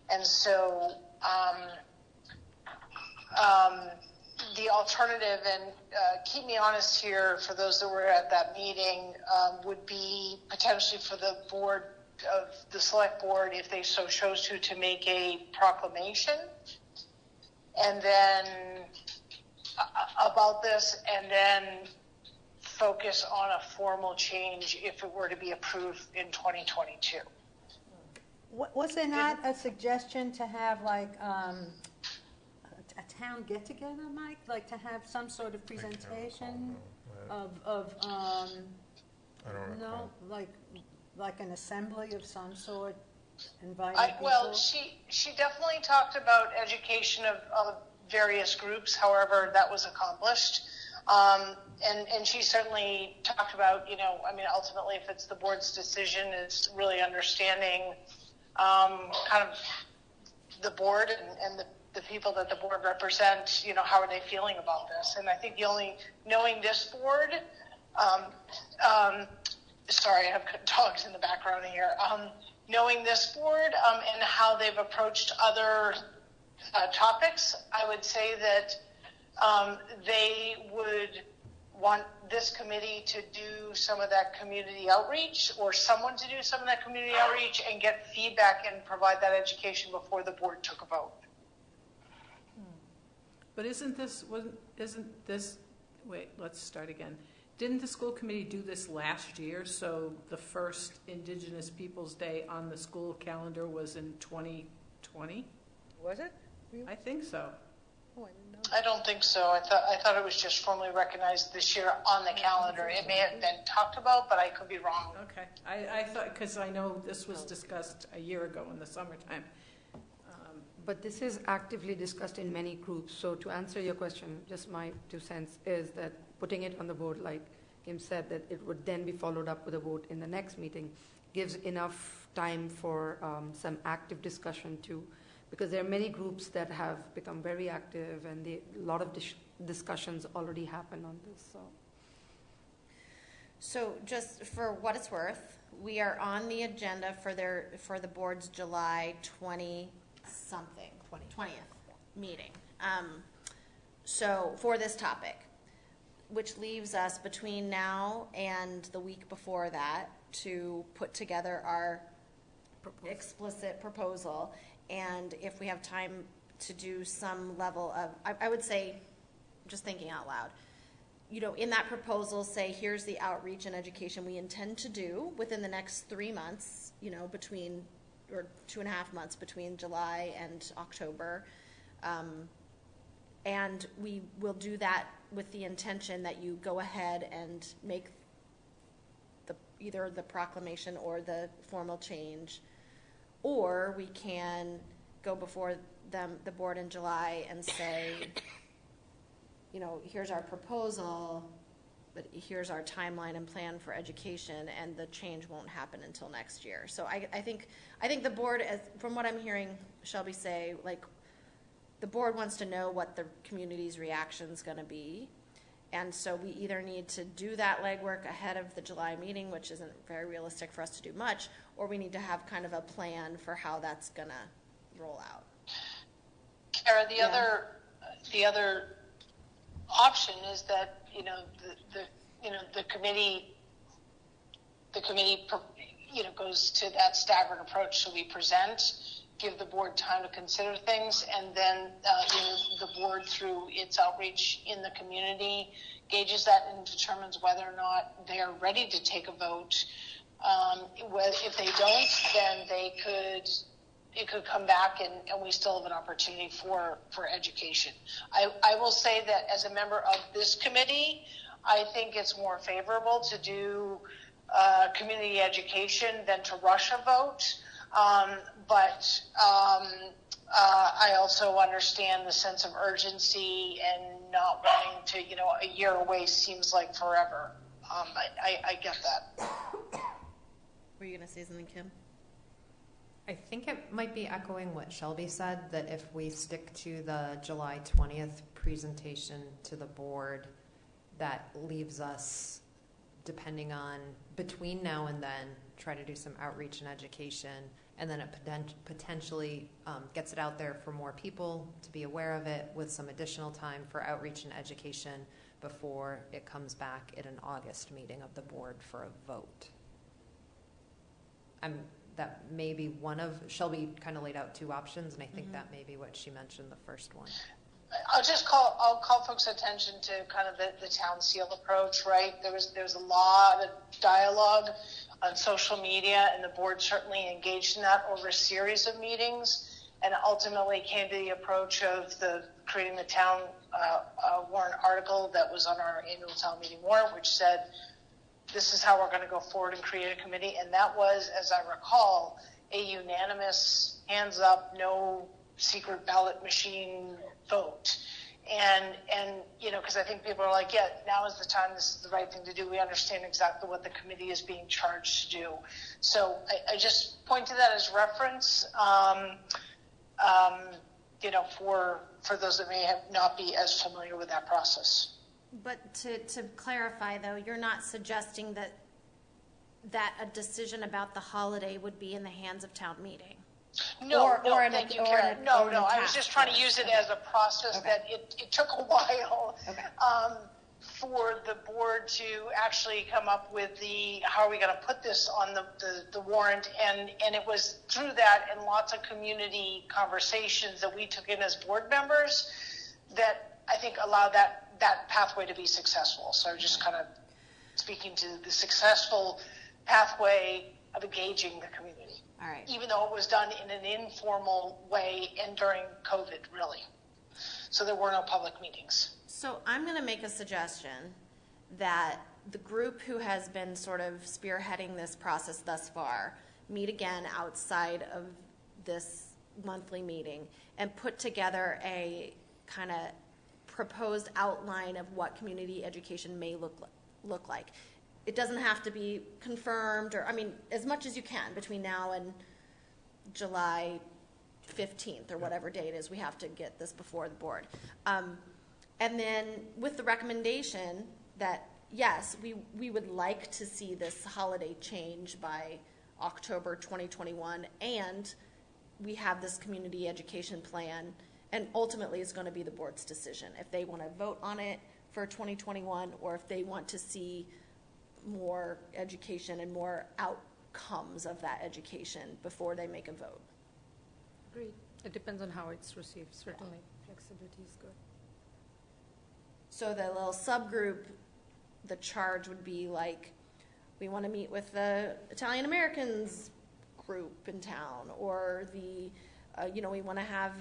And so the alternative, and keep me honest here for those that were at that meeting, would be potentially for the board of the select board, if they so chose to make a proclamation and then about this, and then focus on a formal change if it were to be approved in 2022. Was there not a suggestion to have a town get-together, Mike? Like to have some sort of presentation of I don't know. No, like an assembly of some sort, inviting people? Well, she definitely talked about education of various groups, however that was accomplished. And she certainly talked about, I mean, ultimately, if it's the board's decision, it's really understanding kind of the board and the people that the board represent, how are they feeling about this? And I think knowing this board, sorry, I have dogs in the background here, knowing this board and how they've approached other topics, I would say that they would want this committee to do some of that community outreach, or someone to do some of that community outreach and get feedback and provide that education before the board took a vote. But wait, let's start again. Didn't the school committee do this last year? So the first Indigenous Peoples Day on the school calendar was in 2020? Was it? I think so. Oh, I didn't know. I don't think so. I thought it was just formally recognized this year on the calendar. It may have been talked about, but I could be wrong. Okay. I thought, because I know this was discussed a year ago in the summertime. But this is actively discussed in many groups. So to answer your question, just my 2 cents is that putting it on the board, like Kim said, that it would then be followed up with a vote in the next meeting, gives enough time for some active discussion too, because there are many groups that have become very active, and a lot of discussions already happen on this. So just for what it's worth, we are on the agenda for the board's July 20th meeting. So for this topic, which leaves us between now and the week before that to put together our explicit proposal. And if we have time to do some level of, I would say, just thinking out loud, in that proposal, say, here's the outreach and education we intend to do within the next 3 months, between, or 2.5 months between July and October. And we will do that with the intention that you go ahead and make either the proclamation or the formal change. Or we can go before the board in July and say, here's our proposal, but here's our timeline and plan for education, and the change won't happen until next year. So I think the board, from what I'm hearing Shelby say, like, the board wants to know what the community's reaction's going to be. And so we either need to do that legwork ahead of the July meeting, which isn't very realistic for us to do much, or we need to have kind of a plan for how that's going to roll out. Kara, the other option is that the committee goes to that staggered approach. So we present, give the board time to consider things, and then the board, through its outreach in the community, gauges that and determines whether or not they're ready to take a vote. If they don't, then it could come back, and we still have an opportunity for education. I will say that as a member of this committee, I think it's more favorable to do community education than to rush a vote. But I also understand the sense of urgency and not wanting to, a year away seems like forever. I get that. Were you going to say something, Kim? I think it might be echoing what Shelby said, that if we stick to the July 20th presentation to the board, that leaves us, depending on between now and then, try to do some outreach and education, and then it potentially gets it out there for more people to be aware of it, with some additional time for outreach and education before it comes back at an August meeting of the board for a vote. That may be one of, Shelby kind of laid out 2 options, and I think that may be what she mentioned, the first one. I'll call folks' attention to kind of the town seal approach, right? There's a lot of dialogue on social media, and the board certainly engaged in that over a series of meetings, and ultimately came to the approach of creating the town warrant article that was on our annual town meeting warrant, which said, this is how we're going to go forward and create a committee. And that was, as I recall, a unanimous, hands up, no secret ballot machine vote. And because I think people are like, yeah, now is the time, this is the right thing to do. We understand exactly what the committee is being charged to do. So I just point to that as reference, for those that may not be as familiar with that process. But to clarify, though, you're not suggesting that a decision about the holiday would be in the hands of town meeting? No, thank you, Karen. No, I was just trying to use it as a process that it took a while for the board to actually come up with how are we going to put this on the warrant, and it was through that and lots of community conversations that we took in as board members that I think allowed that pathway to be successful. So I'm just kind of speaking to the successful pathway of engaging the community. All right. Even though it was done in an informal way and during COVID, really. So there were no public meetings. So I'm going to make a suggestion that the group who has been sort of spearheading this process thus far meet again outside of this monthly meeting and put together a kind of proposed outline of what community education may look like. It doesn't have to be confirmed, or, I mean, as much as you can between now and July 15th or whatever date it is, we have to get this before the board. And then with the recommendation that, yes, we would like to see this holiday change by October 2021, and we have this community education plan, and ultimately it's going to be the board's decision if they want to vote on it for 2021 or if they want to see more education and more outcomes of that education before they make a vote. Agreed. It depends on how it's received. Certainly, flexibility is good. So the little subgroup, the charge would be like, we want to meet with the Italian Americans group in town, or the, we want to have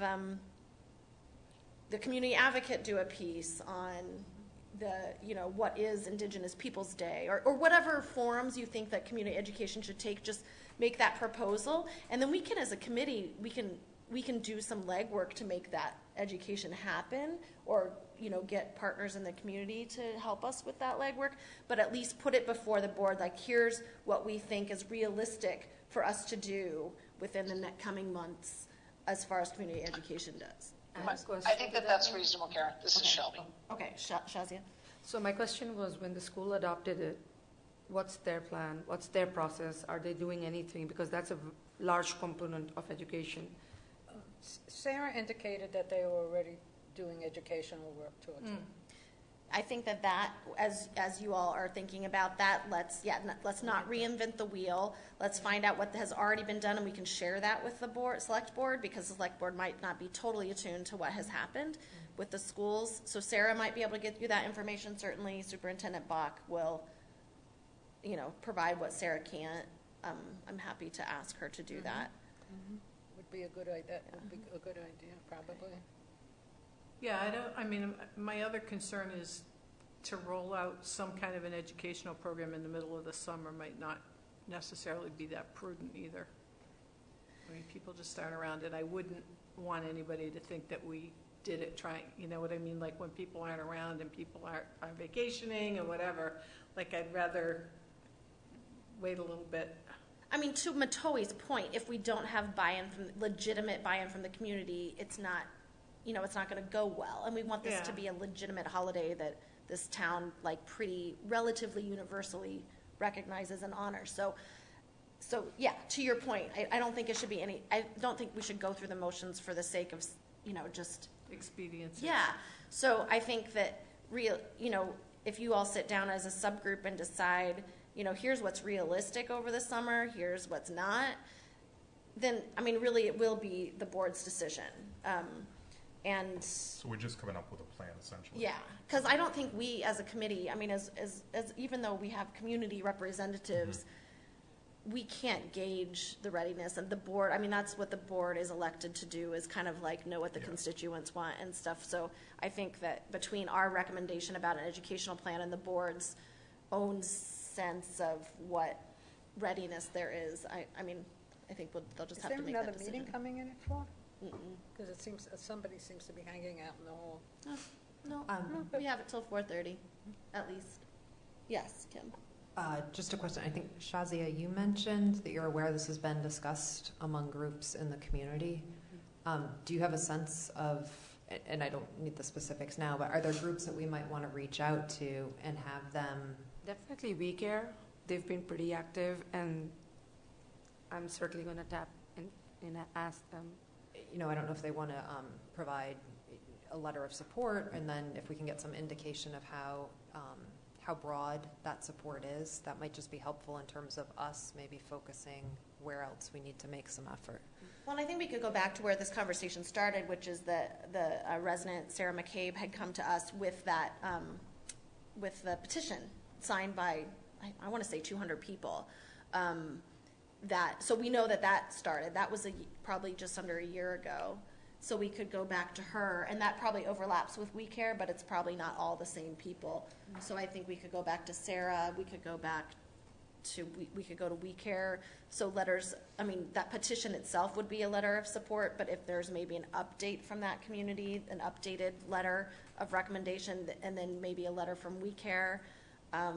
the community advocate do a piece on what is Indigenous Peoples Day, or whatever forums you think that community education should take. Just make that proposal, and then we can, as a committee, we can do some legwork to make that education happen, or get partners in the community to help us with that legwork. But at least put it before the board, like, here's what we think is realistic for us to do within the coming months as far as community education does. I think that's reasonable, Karen. This is Shelby. Okay, Shazia. So my question was, when the school adopted it, what's their plan? What's their process? Are they doing anything? Because that's a large component of education. Sarah indicated that they were already doing educational work towards it. I think that as you all are thinking about that, let's not reinvent the wheel. Let's find out what has already been done, and we can share that with the select board, because the select board might not be totally attuned to what has happened with the schools. So Sarah might be able to get you that information. Certainly, Superintendent Bach will, provide what Sarah can't. I'm happy to ask her to do that. Would be a good idea. Would be a good idea, probably. Yeah, my other concern is to roll out some kind of an educational program in the middle of the summer might not necessarily be that prudent either. I mean, people just aren't around, and I wouldn't want anybody to think that we did it trying, you know what I mean? Like, when people aren't around and people are vacationing and whatever, like, I'd rather wait a little bit. I mean, to Matoi's point, if we don't have legitimate buy-in from the community, it's not going to go well. And we want this to be a legitimate holiday that this town, relatively universally recognizes and honors. So yeah, to your point, I don't think it should be I don't think we should go through the motions for the sake of, just expediency. Yeah. So I think that if you all sit down as a subgroup and decide, here's what's realistic over the summer, here's what's not, then, really it will be the board's decision. And so we're just coming up with a plan, essentially. Yeah, because I don't think we as a committee, as even though we have community representatives, we can't gauge the readiness of the board. That's what the board is elected to do, is kind of know what the constituents want and stuff. So I think that between our recommendation about an educational plan and the board's own sense of what readiness there is, I think they'll just have to make that decision. Is there another meeting coming in it for? Because it seems, somebody seems to be hanging out in the hall. No, we have it till 4:30, at least. Yes, Kim. Just a question. I think, Shazia, you mentioned that you're aware this has been discussed among groups in the community. Do you have a sense of, and I don't need the specifics now, but are there groups that we might want to reach out to and have them? Definitely We Care. They've been pretty active, and I'm certainly going to tap and ask them. You know, I don't know if they want to provide a letter of support, and then if we can get some indication of how broad that support is, that might just be helpful in terms of us maybe focusing where else we need to make some effort. Well, and I think we could go back to where this conversation started, which is that the resident, Sarah McCabe, had come to us with that, with the petition signed by, I want to say 200 people. So we know that started. That was probably just under a year ago. So we could go back to her, and that probably overlaps with We Care, but it's probably not all the same people. So I think we could go back to Sarah. We could go back to we could go to We Care. So letters. I mean, that petition itself would be a letter of support. But if there's maybe an update from that community, an updated letter of recommendation, and then maybe a letter from We Care. Yeah,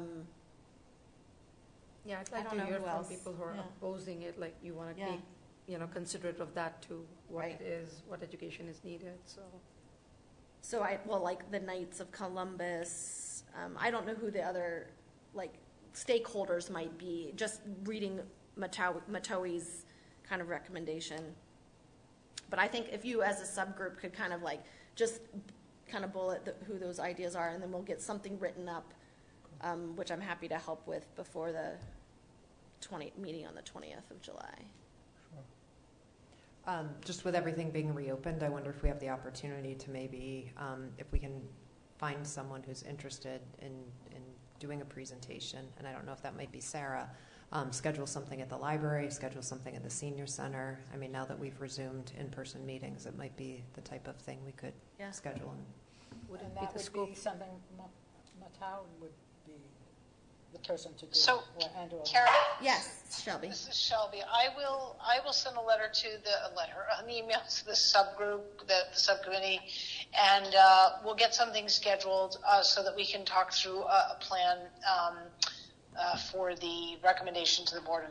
I'd like to hear from people who are opposing it, like you want to be, considerate of that too, what it is, what education is needed, so. Like the Knights of Columbus, I don't know who the other, like, stakeholders might be, just reading Matoi's kind of recommendation. But I think if you as a subgroup could kind of like, just kind of bullet who those ideas are, and then we'll get something written up, which I'm happy to help with before the meeting on the 20th of July. Just with everything being reopened, I wonder if we have the opportunity to maybe, if we can find someone who's interested in doing a presentation, and I don't know if that might be Sarah, schedule something at the library, schedule something at the senior center. I mean, now that we've resumed in-person meetings, it might be the type of thing we could schedule. And that would be something Matau would be the person to do. So, or Karen. Yes, Shelby. This is Shelby. I will send an email to the subgroup, the subcommittee, and we'll get something scheduled so that we can talk through a plan for the recommendation to the board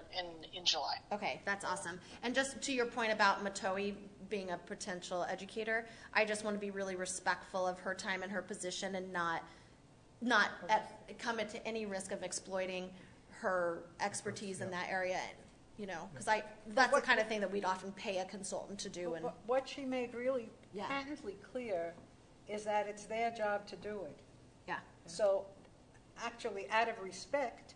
in July. Okay, that's awesome. And just to your point about Matoi being a potential educator, I just want to be really respectful of her time and her position, and not come into any risk of exploiting her expertise in that area, because that's the kind of thing that we'd often pay a consultant to do. And what she made really patently clear is that it's their job to do it. Yeah. So actually, out of respect,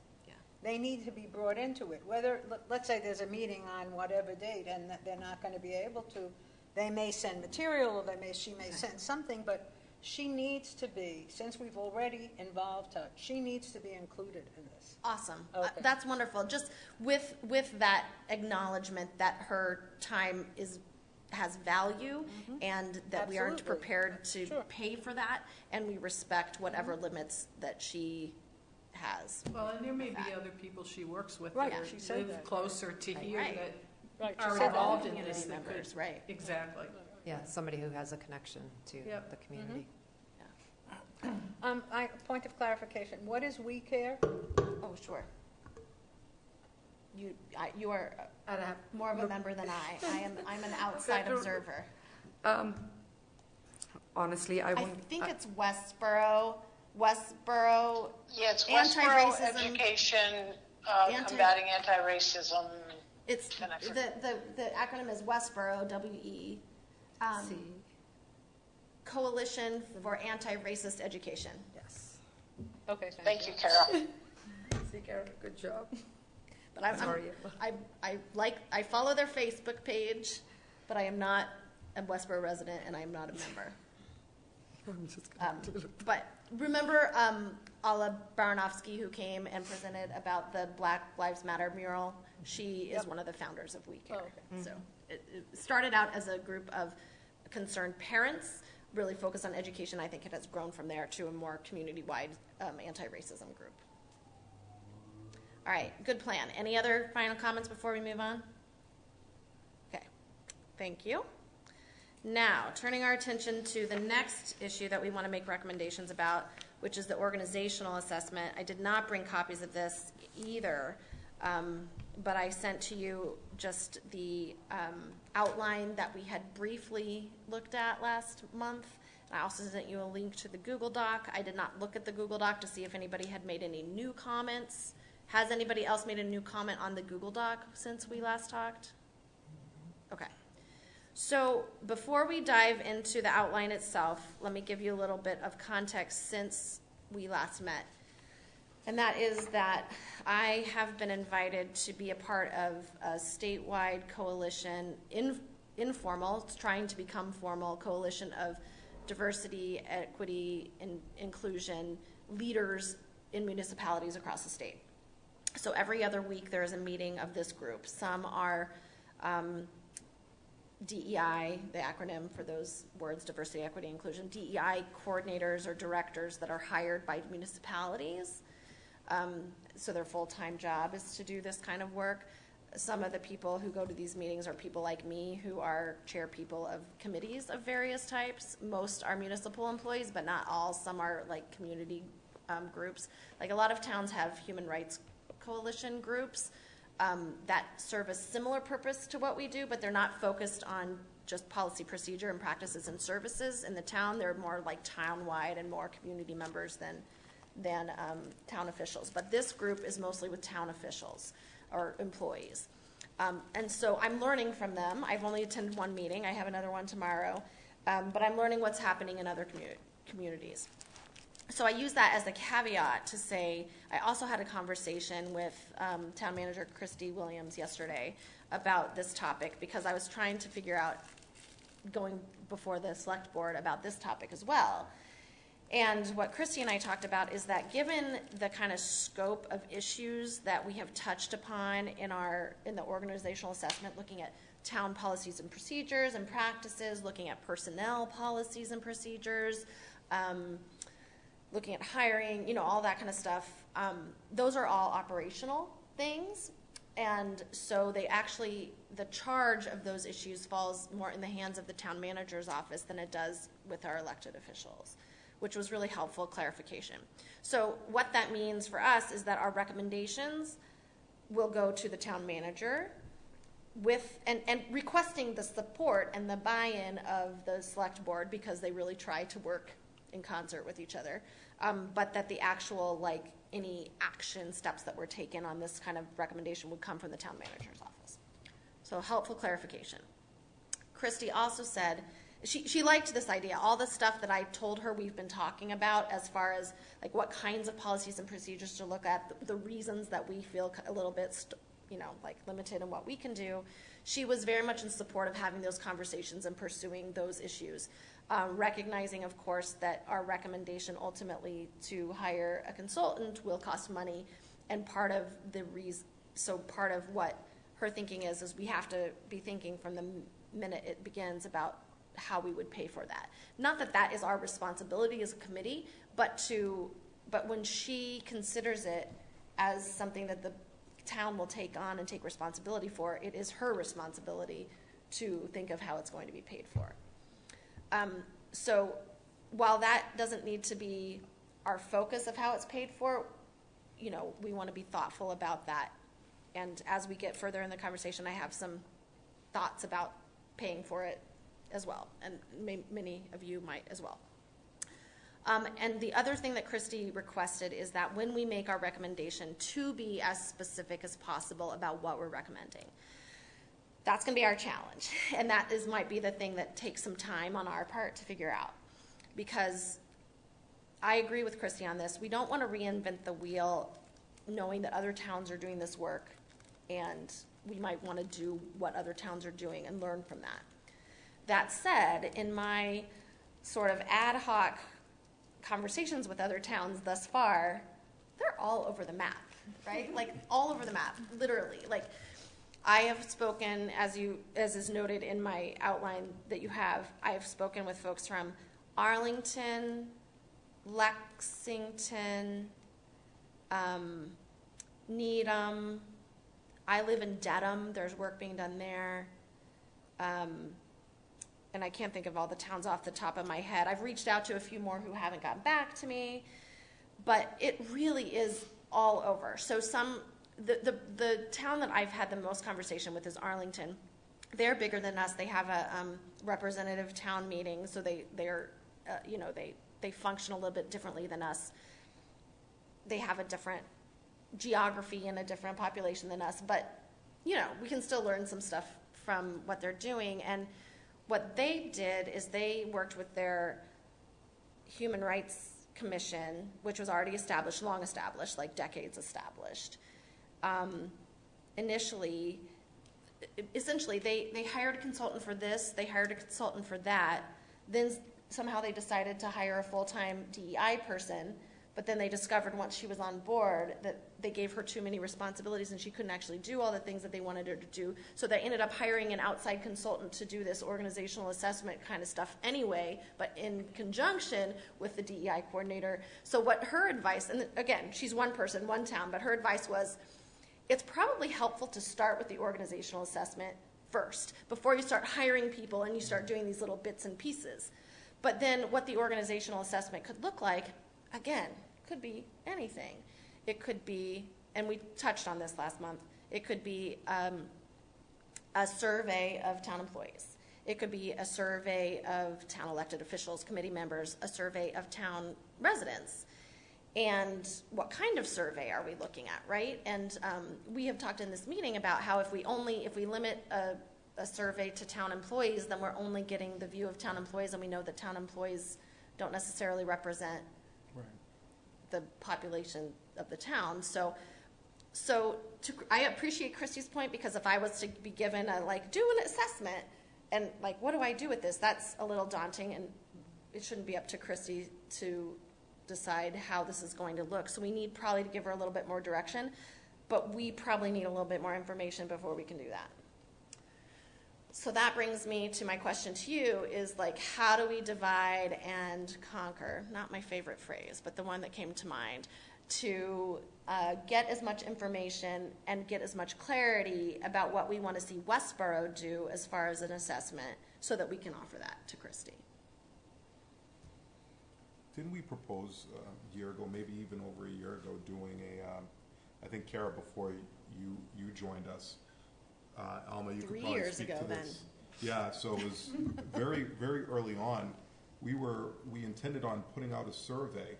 they need to be brought into it. Whether, let's say there's a meeting on whatever date and that they're not going to be able to, they may send material, or she may send something, but she needs to be, since we've already involved her, she needs to be included in this. Awesome. Okay. That's wonderful. Just with that acknowledgement that her time has value, and that we aren't prepared to pay for that, and we respect whatever limits that she has. Well, and there may be other people she works with Right, that she said live that. closer to here that She are said involved that. in this. Community That members, could, right. exactly. Yeah, somebody who has a connection to the community. Point of clarification, what is We Care? Oh, sure. You are more of a member than I'm an outside observer. Honestly, I think it's Westborough. Yeah, it's Westborough Anti-racism. Education, combating anti-racism. It's the acronym is Westborough, WE. Coalition for Anti-Racist Education. Yes. Okay, Thank you, Carol. See, Karen, good job. But I follow their Facebook page, but I am not a Westborough resident, and I am not a member. I'm just gonna do it. But remember Alla Baranowski, who came and presented about the Black Lives Matter mural? She is one of the founders of We Care. So it started out as a group of concerned parents, really focused on education. I think it has grown from there to a more community-wide anti-racism group. All right, good plan. Any other final comments before we move on? Okay, thank you. Now, turning our attention to the next issue that we want to make recommendations about, which is the organizational assessment. I did not bring copies of this either, but I sent to you just the outline that we had briefly looked at last month. And I also sent you a link to the Google Doc. I did not look at the Google Doc to see if anybody had made any new comments. Has anybody else made a new comment on the Google Doc since we last talked? Okay. So before we dive into the outline itself, let me give you a little bit of context since we last met. And that is that I have been invited to be a part of a statewide coalition, informal, it's trying to become formal, coalition of diversity, equity, and inclusion leaders in municipalities across the state. So every other week there is a meeting of this group. Some are DEI, the acronym for those words, diversity, equity, inclusion, DEI coordinators or directors that are hired by municipalities. So their full-time job is to do this kind of work. Some of the people who go to these meetings are people like me who are chair people of committees of various types. Most are municipal employees, but not all. Some are like community groups. Like a lot of towns have human rights coalition groups that serve a similar purpose to what we do, but they're not focused on just policy, procedure, and practices and services. In the town, they're more like town-wide and more community members than town officials. But this group is mostly with town officials or employees. And so I'm learning from them. I've only attended one meeting. I have another one tomorrow. But I'm learning what's happening in other communities. So I use that as a caveat to say, I also had a conversation with Town Manager Christy Williams yesterday about this topic because I was trying to figure out, going before the select board, about this topic as well. And what Christy and I talked about is that given the kind of scope of issues that we have touched upon in the organizational assessment, looking at town policies and procedures and practices, looking at personnel policies and procedures, looking at hiring, all that kind of stuff. Those are all operational things. And so the charge of those issues falls more in the hands of the town manager's office than it does with our elected officials, which was really helpful clarification. So what that means for us is that our recommendations will go to the town manager with, and requesting the support and the buy-in of the select board because they really try to work in concert with each other, but that the actual, any action steps that were taken on this kind of recommendation would come from the town manager's office. So helpful clarification. Christy also said, she liked this idea, all the stuff that I told her we've been talking about as far as what kinds of policies and procedures to look at, the reasons that we feel a little bit limited in what we can do. She was very much in support of having those conversations and pursuing those issues. Recognizing, of course, that our recommendation ultimately to hire a consultant will cost money, and part of what her thinking is we have to be thinking from the minute it begins about how we would pay for that. Not that that is our responsibility as a committee, but when she considers it as something that the town will take on and take responsibility for, it is her responsibility to think of how it's going to be paid for. So while that doesn't need to be our focus of how it's paid for, we want to be thoughtful about that. And as we get further in the conversation, I have some thoughts about paying for it as well, and many of you might as well. And the other thing that Christy requested is that when we make our recommendation, to be as specific as possible about what we're recommending. That's going to be our challenge, and that might be the thing that takes some time on our part to figure out, because I agree with Christy on this. We don't want to reinvent the wheel knowing that other towns are doing this work, and we might want to do what other towns are doing and learn from that. That said, in my sort of ad hoc conversations with other towns thus far, they're all over the map, right? All over the map, literally. I have spoken, as is noted in my outline that you have, I have spoken with folks from Arlington, Lexington, Needham. I live in Dedham. There's work being done there. and I can't think of all the towns off the top of my head. I've reached out to a few more who haven't gotten back to me, but it really is all over. So the town that I've had the most conversation with is Arlington. They're bigger than us. They have a representative town meeting, so they're they function a little bit differently than us. They have a different geography and a different population than us, but we can still learn some stuff from what they're doing. And what they did is they worked with their Human Rights Commission, which was already established, long established, like decades established. Essentially, they hired a consultant for this, they hired a consultant for that, then somehow they decided to hire a full-time DEI person, but then they discovered once she was on board that they gave her too many responsibilities and she couldn't actually do all the things that they wanted her to do. So they ended up hiring an outside consultant to do this organizational assessment kind of stuff anyway, but in conjunction with the DEI coordinator. So what her advice, and again, she's one person, one town, but her advice was, it's probably helpful to start with the organizational assessment first before you start hiring people and you start doing these little bits and pieces. But then what the organizational assessment could look like, again, could be anything. It could be, and we touched on this last month, it could be a survey of town employees. It could be a survey of town elected officials, committee members, a survey of town residents. And what kind of survey are we looking at, right? And we have talked in this meeting about how if we limit a survey to town employees, then we're only getting the view of town employees, and we know that town employees don't necessarily represent the population of the town. So I appreciate Christy's point, because if I was to be given do an assessment and what do I do with this, that's a little daunting, and it shouldn't be up to Christy to decide how this is going to look. So we need probably to give her a little bit more direction, but we probably need a little bit more information before we can do that. So that brings me to my question to you is how do we divide and conquer? Not my favorite phrase, but the one that came to mind, to get as much information and get as much clarity about what we want to see Westborough do as far as an assessment so that we can offer that to Christy. Didn't we propose a year ago, maybe even over a year ago, doing I think, Kara, before you joined us, Alma, you could probably speak to this. Yeah, so it was very, very early on. We intended on putting out a survey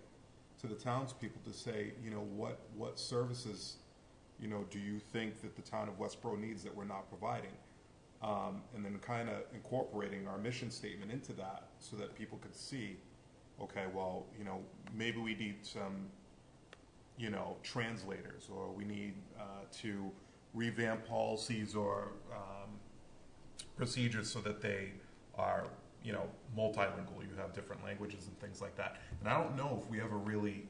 to the townspeople to say, what services, do you think that the town of Westborough needs that we're not providing? And then kind of incorporating our mission statement into that so that people could see, okay, well, maybe we need some, translators, or we need to revamp policies or procedures so that they are, multilingual. You have different languages and things like that. And I don't know if we ever really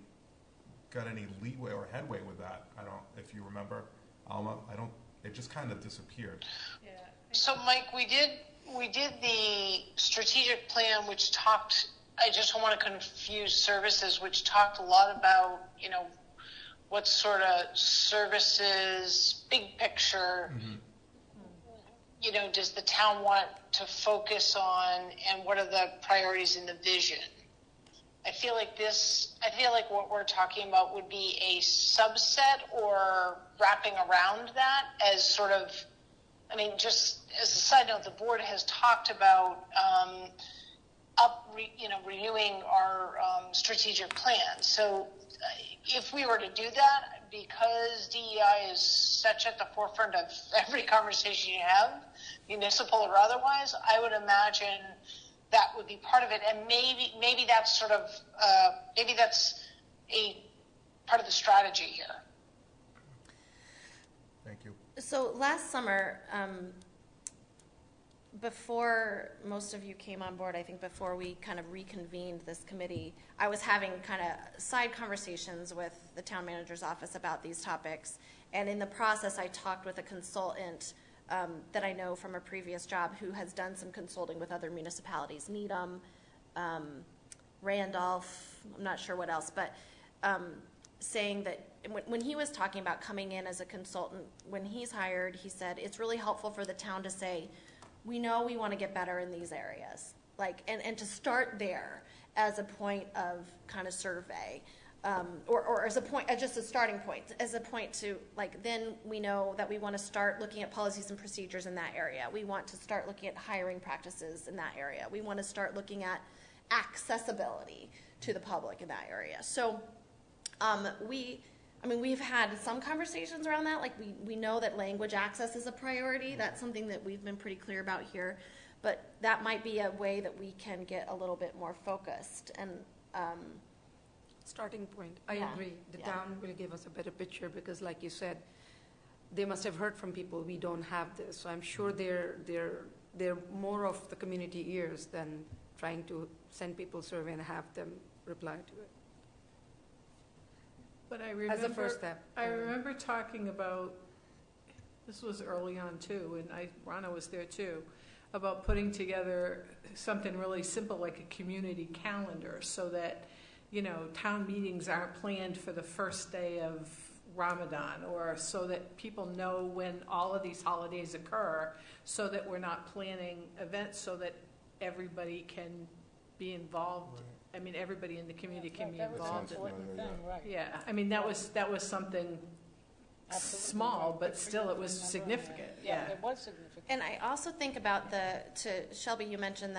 got any leeway or headway with that. If you remember, Alma, it just kind of disappeared. Yeah. So, Mike, we did the strategic plan, which talked, I just don't want to confuse services, which talked a lot about, what sort of services, big picture, does the town want to focus on, and what are the priorities in the vision? I feel like what we're talking about would be a subset or wrapping around that as sort of, just as a side note, the board has talked about renewing our strategic plan. So if we were to do that, because DEI is such at the forefront of every conversation you have, municipal or otherwise, I would imagine that would be part of it. And maybe that's sort of, maybe that's a part of the strategy here. Thank you. So last summer, before most of you came on board, I think before we kind of reconvened this committee, I was having kind of side conversations with the town manager's office about these topics. And in the process, I talked with a consultant that I know from a previous job who has done some consulting with other municipalities, Needham, Randolph, I'm not sure what else, but saying that when he was talking about coming in as a consultant, when he's hired, he said, it's really helpful for the town to say, we know we want to get better in these areas. Like, and to start there as a point of kind of survey, or as a point, just a starting point, as a point to, like, then we know that we want to start looking at policies and procedures in that area. We want to start looking at hiring practices in that area. We want to start looking at accessibility to the public in that area. So we've had some conversations around that. Like, we know that language access is a priority. That's something that we've been pretty clear about here. But that might be a way that we can get a little bit more focused. And Starting point. I Yeah. agree. The Yeah. town will give us a better picture because, like you said, they must have heard from people. We don't have this, so I'm sure they're more of the community ears than trying to send people survey and have them reply to it. But I As a first step. I remember talking about, this was early on too, and Rana was there too, about putting together something really simple like a community calendar so that, town meetings aren't planned for the first day of Ramadan, or so that people know when all of these holidays occur, so that we're not planning events so that everybody can be involved. I mean, everybody in the community can be involved. Right. Yeah, I mean, that was something Absolutely small, right. but still it was significant, yeah. It was significant. And I also think about to Shelby, you mentioned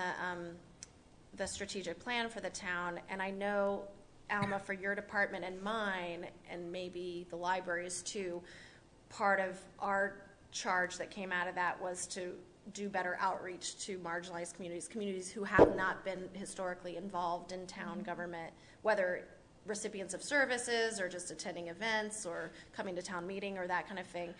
the strategic plan for the town, and I know, Alma, for your department and mine, and maybe the libraries too, part of our charge that came out of that was to do better outreach to marginalized communities who have not been historically involved in town government, whether recipients of services or just attending events or coming to town meeting or that kind of thing.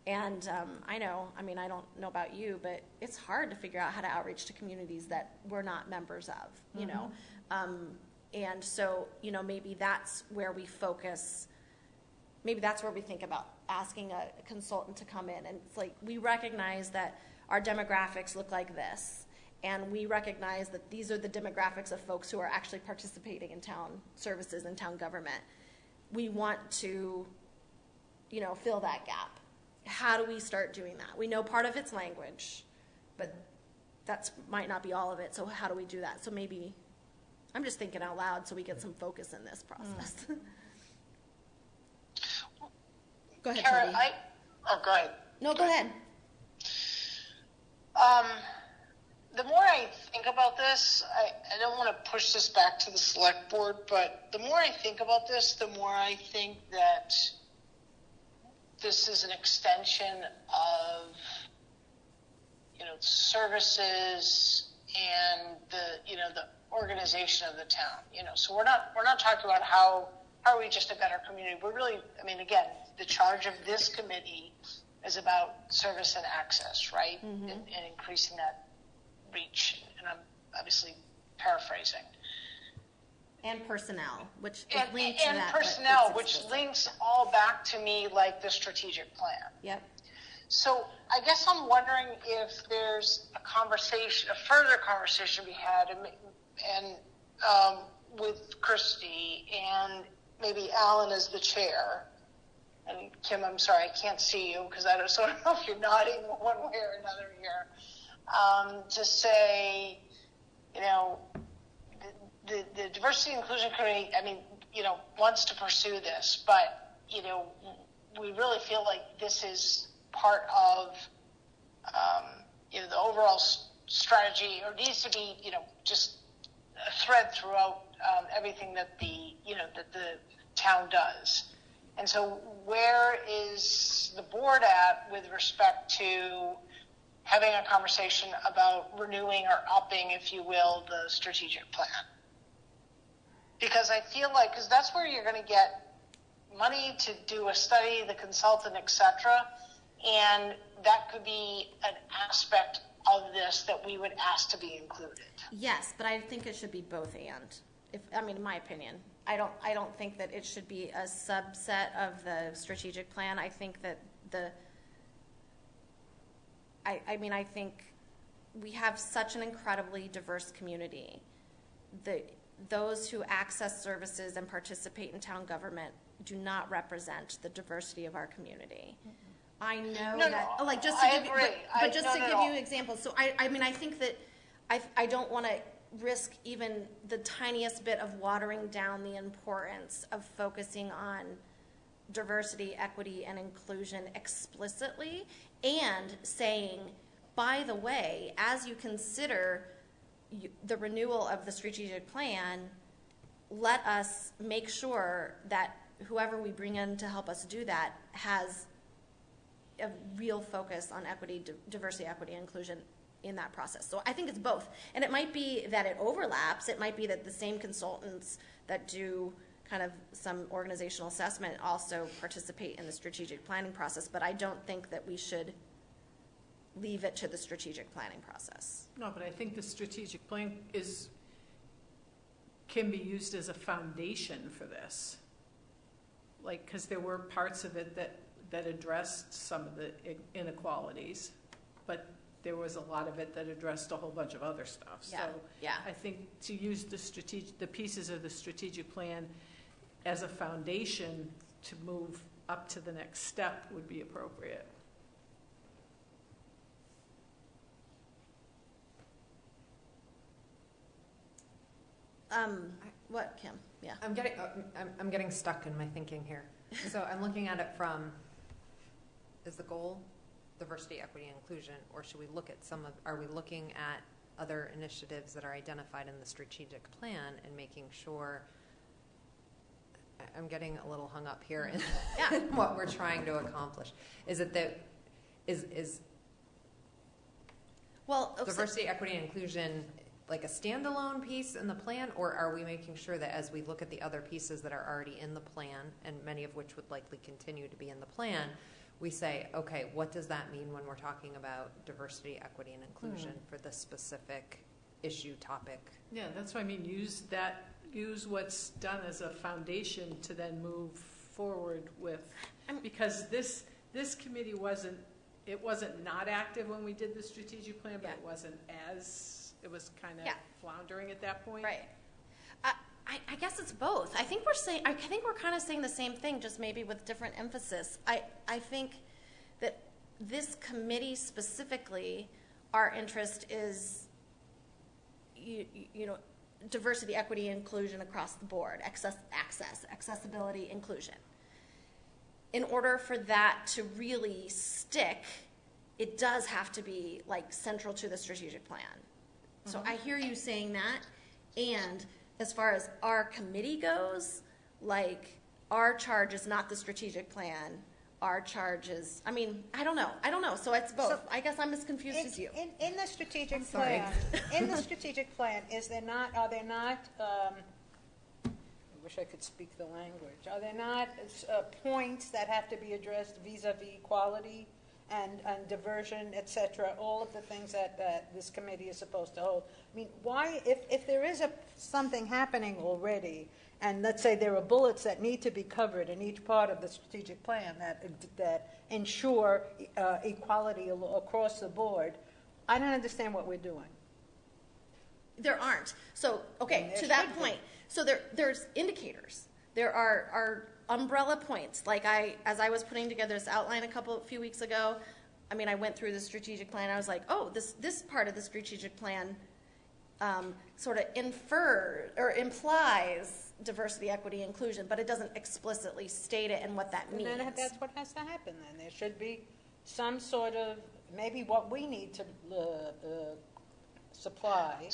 And I don't know about you, but it's hard to figure out how to outreach to communities that we're not members of, you know. And so, maybe that's where we focus. Maybe that's where we think about asking a consultant to come in. And it's like, we recognize that our demographics look like this. And we recognize that these are the demographics of folks who are actually participating in town services and town government. We want to, fill that gap. How do we start doing that? We know part of it's language, but that might not be all of it. So how do we do that? So maybe, I'm just thinking out loud so we get some focus in this process. Go ahead, Kara, Shelby. go ahead. No, go ahead. The more I think about this, I don't want to push this back to the select board, but the more I think about this, the more I think that this is an extension of, services and the organization of the town. So we're not talking about how are we just a better community. We're really, again, the charge of this committee is about service and access, right? Mm-hmm. And increasing that reach. And I'm obviously paraphrasing. And personnel, which is And linked to that. but personnel, it's which explicit. links all back to me like the strategic plan. Yep. So I guess I'm wondering if there's a further conversation we had, and with Christy and maybe Alan as the chair. And Kim, I'm sorry, I can't see you because I don't know if you're nodding one way or another here. To say, the diversity and inclusion committee, wants to pursue this, but we really feel like this is part of the overall strategy, or needs to be just a thread throughout everything that the town does. And so where is the board at with respect to having a conversation about renewing or upping, if you will, the strategic plan? Because I feel like, because that's where you're going to get money to do a study, the consultant, etc., and that could be an aspect of this that we would ask to be included. Yes, but I think it should be both and. In my opinion, I don't think that it should be a subset of the strategic plan. I think that I think we have such an incredibly diverse community. Those who access services and participate in town government do not represent the diversity of our community. I know No, that, no, like, just to I give you, agree. but just No, to no, give no. you examples, so I mean, I think that I don't want to risk even the tiniest bit of watering down the importance of focusing on diversity, equity, and inclusion explicitly, and saying, by the way, as you consider the renewal of the strategic plan, let us make sure that whoever we bring in to help us do that has a real focus on equity, diversity, equity, and inclusion in that process. So I think it's both. And it might be that it overlaps. It might be that the same consultants that do kind of some organizational assessment also participate in the strategic planning process, but I don't think that we should leave it to the strategic planning process. No, but I think the strategic plan can be used as a foundation for this. Like, because there were parts of it that addressed some of the inequalities, but there was a lot of it that addressed a whole bunch of other stuff. Yeah, So yeah. I think to use the pieces of the strategic plan as a foundation to move up to the next step would be appropriate. What, Kim? Yeah. I'm getting stuck in my thinking here. So I'm looking at it from, is the goal diversity, equity, and inclusion, or should we look at are we looking at other initiatives that are identified in the strategic plan and making sure, I'm getting a little hung up here in what we're trying to accomplish. Is it that, Well, diversity, equity, and inclusion like a standalone piece in the plan, or are we making sure that as we look at the other pieces that are already in the plan, and many of which would likely continue to be in the plan, we say, okay, what does that mean when we're talking about diversity, equity, and inclusion for this specific issue topic? Yeah, that's what I mean. Use what's done as a foundation to then move forward with, because this committee wasn't not active when we did the strategic plan, but it was kind of floundering at that point. Right. I guess it's both. I think we're kind of saying the same thing, just maybe with different emphasis. I think that this committee specifically, our interest is, diversity, equity, inclusion across the board, accessibility, inclusion. In order for that to really stick, it does have to be like central to the strategic plan. So I hear you saying that, and as far as our committee goes, like, our charge is not the strategic plan. Our charge is, I don't know. So it's both. So I guess I'm as confused as you. In the strategic plan, are there not, I wish I could speak the language, are there not points that have to be addressed vis-a-vis equality and diversion, et cetera, all of the things that this committee is supposed to hold? Why, if there is something happening already, and let's say there are bullets that need to be covered in each part of the strategic plan that ensure equality across the board, I don't understand what we're doing. There aren't. So, okay, to that point, so there's indicators. There are umbrella points. Like as I was putting together this outline a few weeks ago, I went through the strategic plan. I was like, oh, this part of the strategic plan sort of implies diversity, equity, inclusion, but it doesn't explicitly state it and what that means. And then that's what has to happen then. There should be some sort of, maybe what we need to supply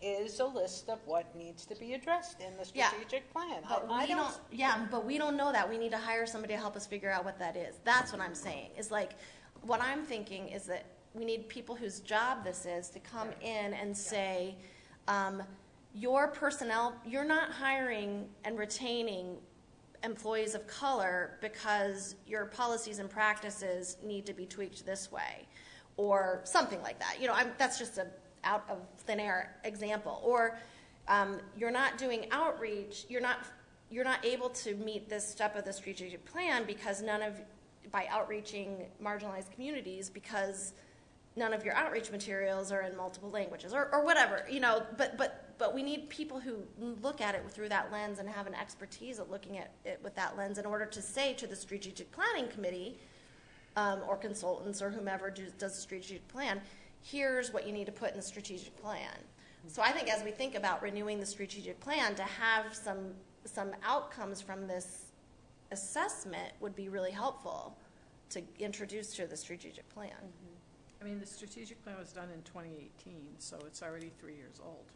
is a list of what needs to be addressed in the strategic plan. But we don't know that. We need to hire somebody to help us figure out what that is. That's what I'm saying. Is like, what I'm thinking is that we need people whose job this is to come in and say, your personnel, you're not hiring and retaining employees of color because your policies and practices need to be tweaked this way, or something like that. That's just a out of thin air example. Or you're not doing outreach. You're not able to meet this step of the strategic plan because by outreaching marginalized communities, because none of your outreach materials are in multiple languages, or whatever, but but we need people who look at it through that lens and have an expertise at looking at it with that lens in order to say to the strategic planning committee or consultants or whomever does the strategic plan, here's what you need to put in the strategic plan. So I think as we think about renewing the strategic plan, to have some outcomes from this assessment would be really helpful to introduce to the strategic plan. I mean, the strategic plan was done in 2018, so it's already 3 years old.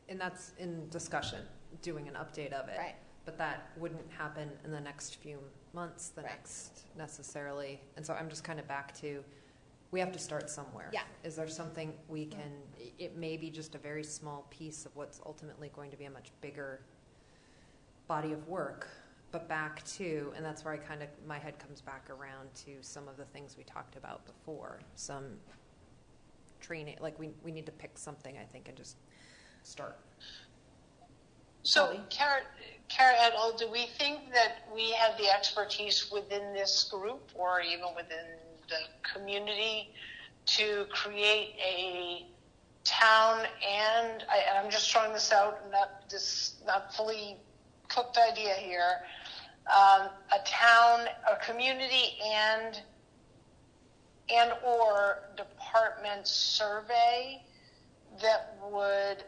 And that's in discussion, doing an update of it. Right. But that wouldn't happen in the next few months, next necessarily. And so I'm just kind of back to, we have to start somewhere. Yeah. Is there something we can, it may be just a very small piece of what's ultimately going to be a much bigger body of work, but back to, and that's where I kind of, my head comes back around to some of the things we talked about before, some training, like we need to pick something, I think, and just start. So, Kara et al., do we think that we have the expertise within this group or even within the community to create a town and I'm just throwing this out, not fully cooked idea here, a town, a community and or department survey that would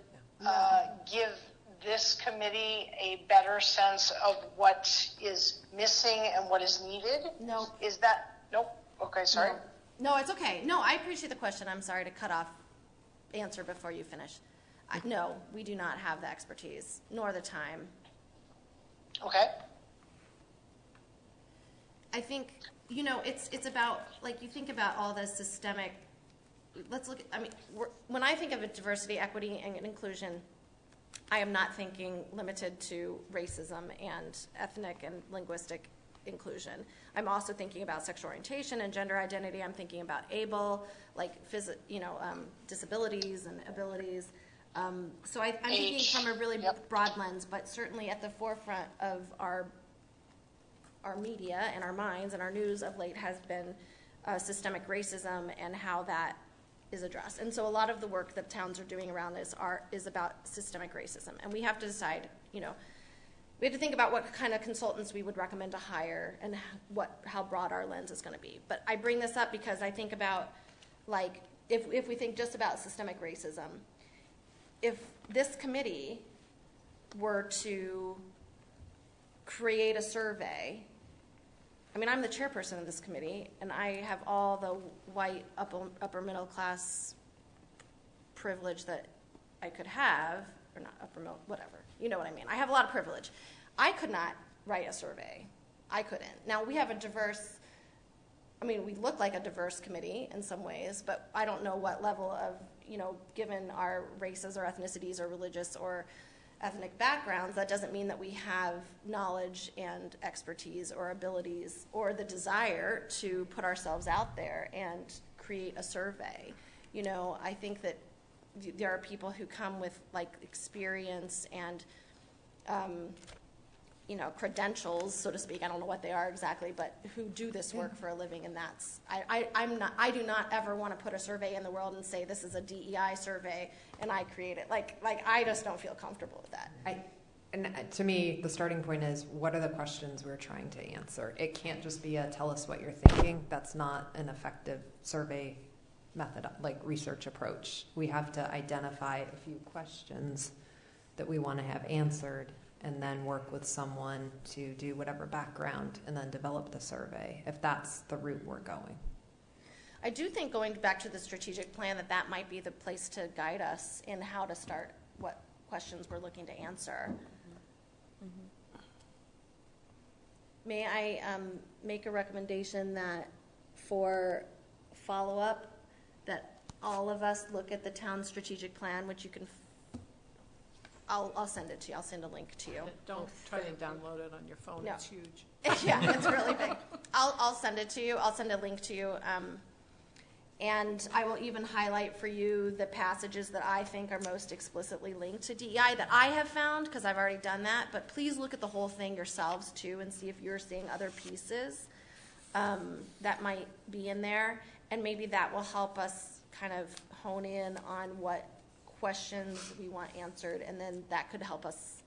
give this committee a better sense of what is missing and what is needed? No. Is that, nope, okay, sorry. No, it's okay. No, I appreciate the question. I'm sorry to cut off answer before you finish. No, we do not have the expertise, nor the time. Okay. I think, it's about, like, you think about all the systemic, let's look at, I mean, when I think of diversity, equity, and inclusion, I am not thinking limited to racism and ethnic and linguistic inclusion. I'm also thinking about sexual orientation and gender identity. I'm thinking about able, like, disabilities and abilities. So I'm thinking from a really broad lens, but certainly at the forefront of our media and our minds and our news of late has been systemic racism and how that is addressed. And so a lot of the work that towns are doing around this is about systemic racism. And we have to decide, we have to think about what kind of consultants we would recommend to hire and how broad our lens is going to be. But I bring this up because I think about, like, if we think just about systemic racism, if this committee were to create a survey, I mean, I'm the chairperson of this committee, and I have all the white upper middle class privilege that I could have, or not upper middle, whatever. You know what I mean. I have a lot of privilege. I could not write a survey. I couldn't. Now, we have we look like a diverse committee in some ways, but I don't know what level of, given our races or ethnicities or religious or ethnic backgrounds, that doesn't mean that we have knowledge and expertise or abilities or the desire to put ourselves out there and create a survey. I think that there are people who come with, like, experience and credentials, so to speak. I don't know what they are exactly, but who do this work for a living, and that's I do not ever want to put a survey in the world and say this is a DEI survey and I create it. Like I just don't feel comfortable with that. And to me, the starting point is, what are the questions we're trying to answer? It can't just be a tell us what you're thinking. That's not an effective survey method, like research approach. We have to identify a few questions that we want to have answered and then work with someone to do whatever background and then develop the survey, if that's the route we're going. I do think, going back to the strategic plan, that might be the place to guide us in how to start what questions we're looking to answer. May I make a recommendation that for follow-up, that all of us look at the town strategic plan, which you can, I'll send it to you. I'll send a link to you. Don't try to download it on your phone. No. It's huge. Yeah, it's really big. I'll send it to you. I'll send a link to you. And I will even highlight for you the passages that I think are most explicitly linked to DEI that I have found, because I've already done that. But please look at the whole thing yourselves, too, and see if you're seeing other pieces that might be in there. and maybe that will help us kind of hone in on what questions we want answered, and then that could help us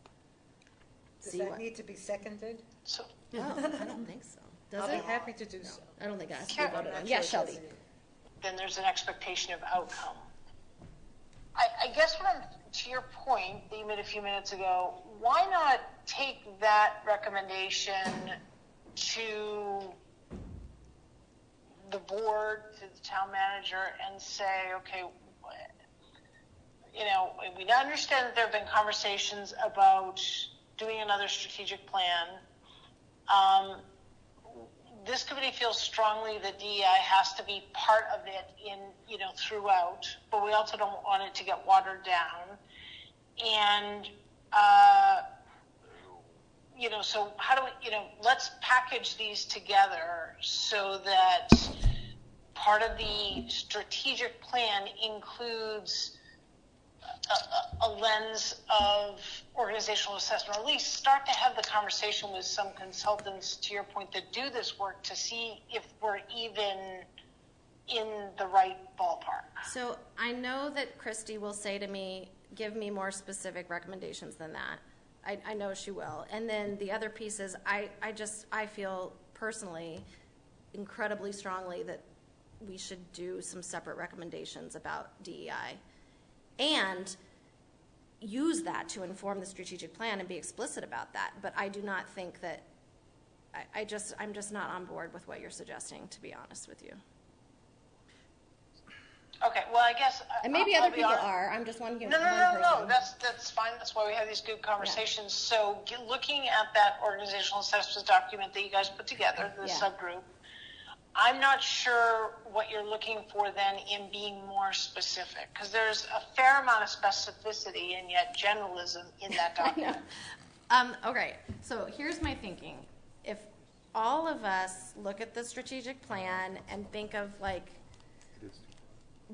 Does see that what. need to be seconded? So, No, I don't think so. Does I'll it? be happy to do so. I don't think it has to be Karen, voted I'm on. not Yeah, sure it Shelby. does it. then there's an expectation of outcome. I guess what I'm, to your point that you made a few minutes ago, why not take that recommendation to the board, to the town manager, and say, okay, we understand that there have been conversations about doing another strategic plan. This committee feels strongly that DEI has to be part of it throughout, but we also don't want it to get watered down. And, so how do we, let's package these together so that part of the strategic plan includes a lens of organizational assessment, or at least start to have the conversation with some consultants, to your point, that do this work to see if we're even in the right ballpark. So I know that Christy will say to me, give me more specific recommendations than that. I know she will. And then the other piece is I feel personally incredibly strongly that we should do some separate recommendations about DEI and use that to inform the strategic plan and be explicit about that. But I do not think that I'm just not on board with what you're suggesting, to be honest with you. Okay, well, I guess. And maybe other people are. I'm just one human. No. That's fine. That's why we have these good conversations. Yeah. So, looking at that organizational assessment document that you guys put together, the subgroup, I'm not sure what you're looking for then in being more specific, because there's a fair amount of specificity and yet generalism in that document. Okay, so here's my thinking. If all of us look at the strategic plan and think of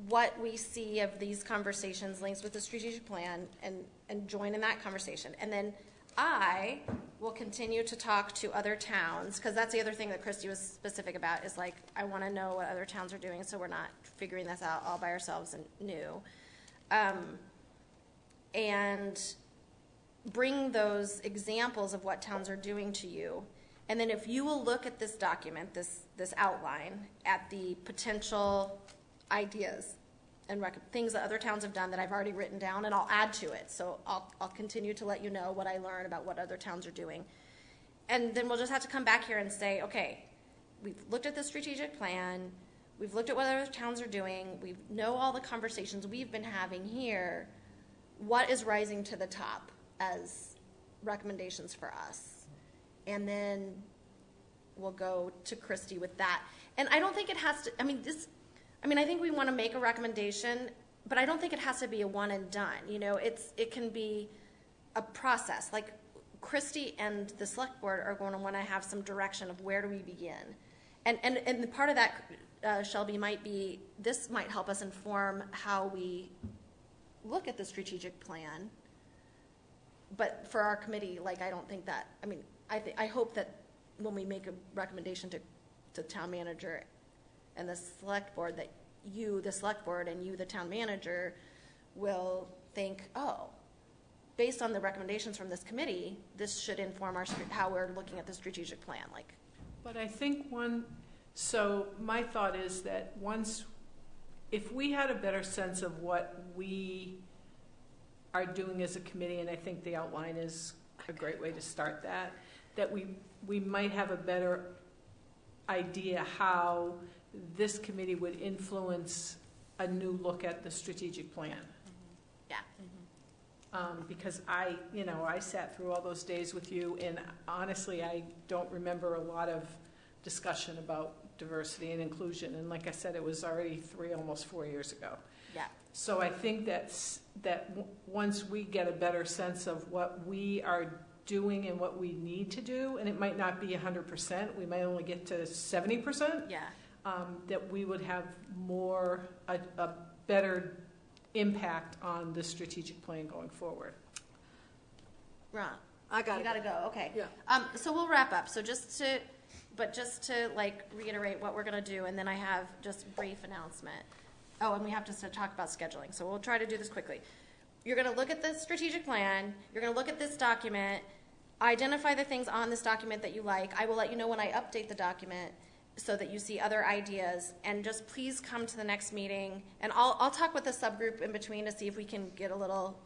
what we see of these conversations linked with the strategic plan and join in that conversation. And then I will continue to talk to other towns, because that's the other thing that Christy was specific about, is I want to know what other towns are doing so we're not figuring this out all by ourselves and new. And bring those examples of what towns are doing to you. And then if you will look at this document, this outline, at the potential ideas and things that other towns have done that I've already written down, and I'll add to it. So I'll continue to let you know what I learn about what other towns are doing. And then we'll just have to come back here and say, okay, we've looked at the strategic plan, we've looked at what other towns are doing, we know all the conversations we've been having here. What is rising to the top as recommendations for us? And then we'll go to Christy with that. And I don't think it has to, I think we want to make a recommendation, but I don't think it has to be a one and done. It can be a process. Like Christy and the select board are going to want to have some direction of where do we begin. And the part of that, Shelby, might be, this might help us inform how we look at the strategic plan. But for our committee, I don't think that, I hope that when we make a recommendation to town manager and the select board, that you, the select board, and you, the town manager, will think, oh, based on the recommendations from this committee, this should inform how we're looking at the strategic plan. But I think so my thought is that if we had a better sense of what we are doing as a committee, and I think the outline is a great way to start that we might have a better idea how this committee would influence a new look at the strategic plan. Yeah. Because I sat through all those days with you, and honestly, I don't remember a lot of discussion about diversity and inclusion. And like I said, it was already almost 4 years ago. Yeah. So I think that once we get a better sense of what we are doing and what we need to do, and it might not be 100%, we might only get to 70%. Yeah. That we would have a better impact on the strategic plan going forward. Right. I got You got to go. Okay. Yeah. So we'll wrap up. So just to but just to like reiterate what we're gonna do, and then I have just a brief announcement. Oh, and we have to talk about scheduling, so we'll try to do this quickly. You're gonna look at the strategic plan, you're gonna look at this document, identify the things on this document that you like. I will let you know when I update the document so that you see other ideas, and just please come to the next meeting, and I'll talk with the subgroup in between to see if we can get a little,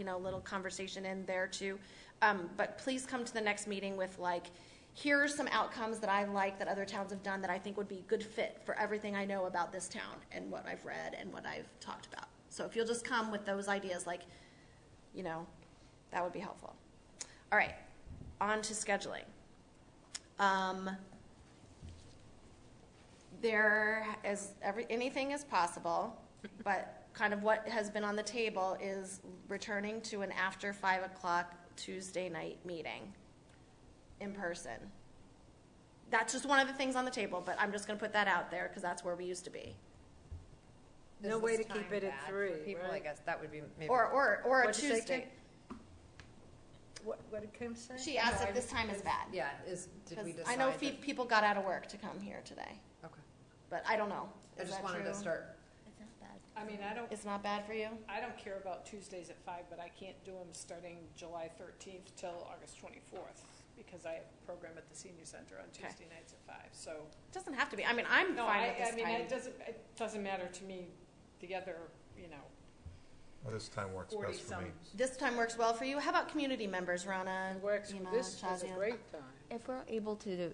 little conversation in there too. But please come to the next meeting with like, here are some outcomes that I like that other towns have done that I think would be a good fit for everything I know about this town and what I've read and what I've talked about. So if you'll just come with those ideas, like, that would be helpful. All right, on to scheduling. There is anything is possible, but kind of what has been on the table is returning to an after 5 o'clock Tuesday night meeting in person. That's just one of the things on the table, but I'm just going to put that out there because that's where we used to be. No way to keep it at 3, people, right? I guess that would be maybe. Or a What'd you say, Tuesday. What did Kim say? She asked if this time is bad. Yeah, did we decide? I know that- people got out of work to come here today, Okay. but I don't know. I Is just that wanted true? to start. It's not bad. I mean, It's not bad for you? I don't care about Tuesdays at 5, but I can't do them starting July 13th till August 24th because I have a program at the senior center on Okay. Tuesday nights at 5. So It doesn't have to be. I mean, I'm no, fine with this I mean, time. it doesn't matter to me. The other, Well, this time works 40 best for some. me. This time works well for you. How about community members, Rona? It works. Ema, This is a Shazia? great time. If we're able to,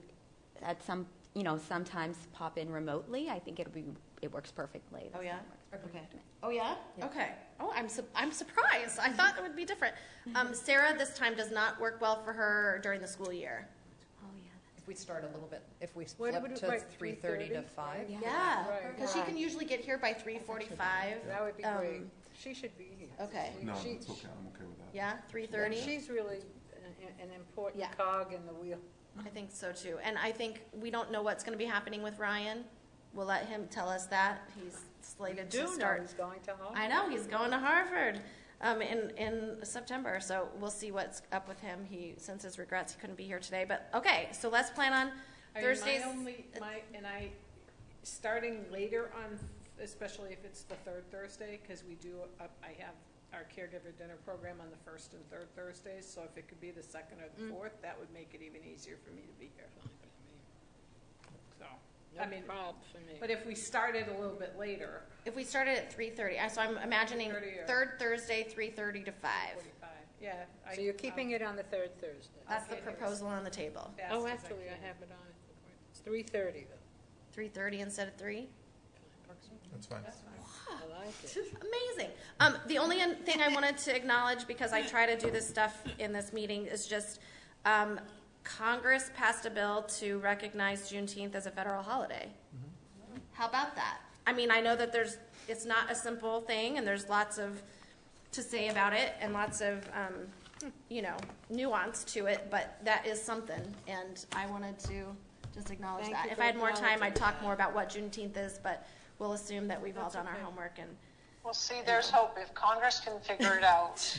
at sometimes pop in remotely, I think it works perfectly. Oh, yeah? Works Okay. perfect. Oh, yeah? Yeah. Okay. Oh, I'm surprised. I thought it would be different. Sarah, this time does not work well for her during the school year. Oh, yeah. If we start a little bit, if we What flip would it- to like 3:30 to 3:30? 5. Yeah, Right. because she can usually get here by 3:45. That would be Um, great. She should be here. Okay. No, She- it's okay, I'm okay with that. Yeah, 3:30? She's really an important Yeah. cog in the wheel. I think so too. And I think we don't know what's going to be happening with Ryan. We'll let him tell us that. He's slated to Do know start. he's going to Harvard. I know, he's going to Harvard in September, so we'll see what's up with him. He, since his regrets, he couldn't be here today. But okay, so let's plan on Thursdays. Starting later on, especially if it's the third Thursday, because I have our caregiver dinner program on the first and third Thursdays, so if it could be the second or the fourth, that would make it even easier for me to be here. So, No problem for me. but if we started a little bit later, If we started at 3:30, so I'm imagining 3:30 or- third Thursday, 3:30 to 5. 45, yeah. So you're keeping it on the third Thursday? That's the proposal on the table. Oh, actually, I have it on. It's 3:30 though. 3:30 instead of 3? That's fine. I like it. Amazing. The only thing I wanted to acknowledge, because I try to do this stuff in this meeting, is just Congress passed a bill to recognize Juneteenth as a federal holiday. How about that? I mean, I know that it's not a simple thing, and there's lots to say about it, and lots of, nuance to it, but that is something, and I wanted to just acknowledge Thank that. you If for I had more time, acknowledging I'd talk that. more about what Juneteenth is, but we'll assume that we've all done our okay. homework and. Well, see, there's hope. If Congress can figure it out,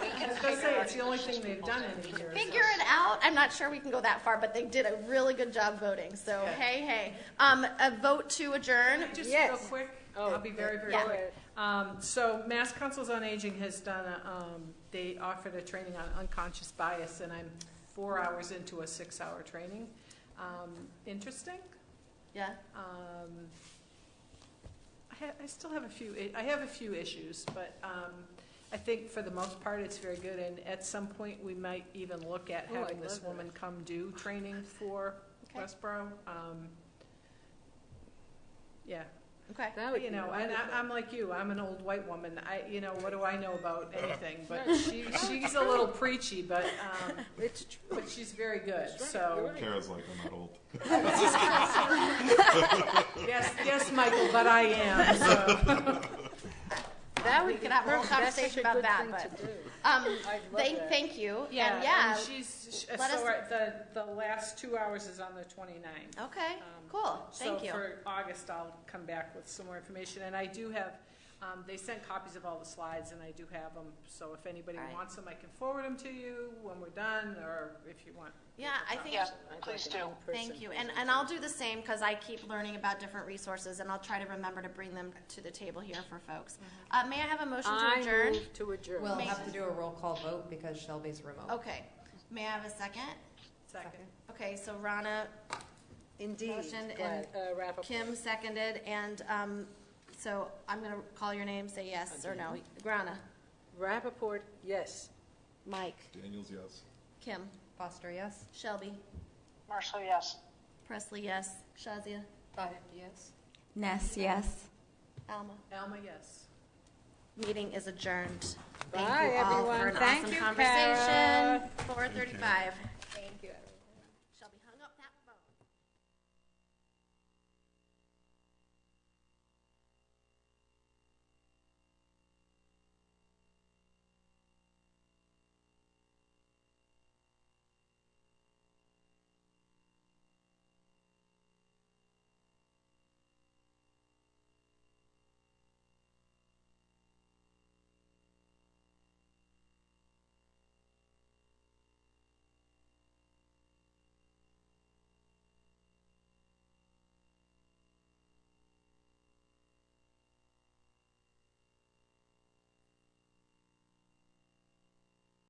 we can I was gonna figure say, out it's the only Indigenous thing they've peoples done and in a year. Figure it out. I'm not sure we can go that far, but they did a really good job voting. So hey. A vote to adjourn. Just Yes. real quick, Oh, I'll be very, very yeah. quick. So Mass Councils on Aging has done they offered a training on unconscious bias, and I'm 4 hours into a 6-hour training. Interesting. Yeah. I still have a few issues, but I think for the most part, it's very good. And at some point, we might even look at Oh, I having this love that. woman come do training for Okay. Westborough. Yeah. Okay. That would be And wonderful. I'm like you. I'm an old white woman. What do I know about anything? But she's a little preachy, but It's true. but she's very good. That's right. So You're right. Kara's like, I'm not old. yes, Michael, but I am. So. That We would could be have a whole perfect. That's conversation such a about good that, thing but- to do. Um, I'd love that. thank you. Yeah, And yeah. so let us- the last 2 hours is on the 29th. Okay. Cool. Thank you. So for August, I'll come back with some more information, and I do have They sent copies of all the slides, and I do have them, so if anybody All right. wants them, I can forward them to you when we're done, or if you want. Yeah, I think, Yeah, please do. thank you. And I'll do the same, because I keep learning about different resources, and I'll try to remember to bring them to the table here for folks. May I have a motion to I adjourn? move to adjourn. We'll have to do a roll call vote because Shelby's remote. Okay. May I have a second? Second. Okay, so Rana, Indeed. Motion Glad- Rappaport. Kim seconded, and so I'm going to call your name, say yes or no. Rana, Rappaport, yes. Mike, Daniels, yes. Kim, Foster, yes? Shelby, Marshall, yes. Presley, yes. Shazia, Yes. Ness, yes. Alma. Alma, yes. Meeting is adjourned. Bye, Thank you all everyone. for an Thank awesome you, conversation. Kara. 4:35.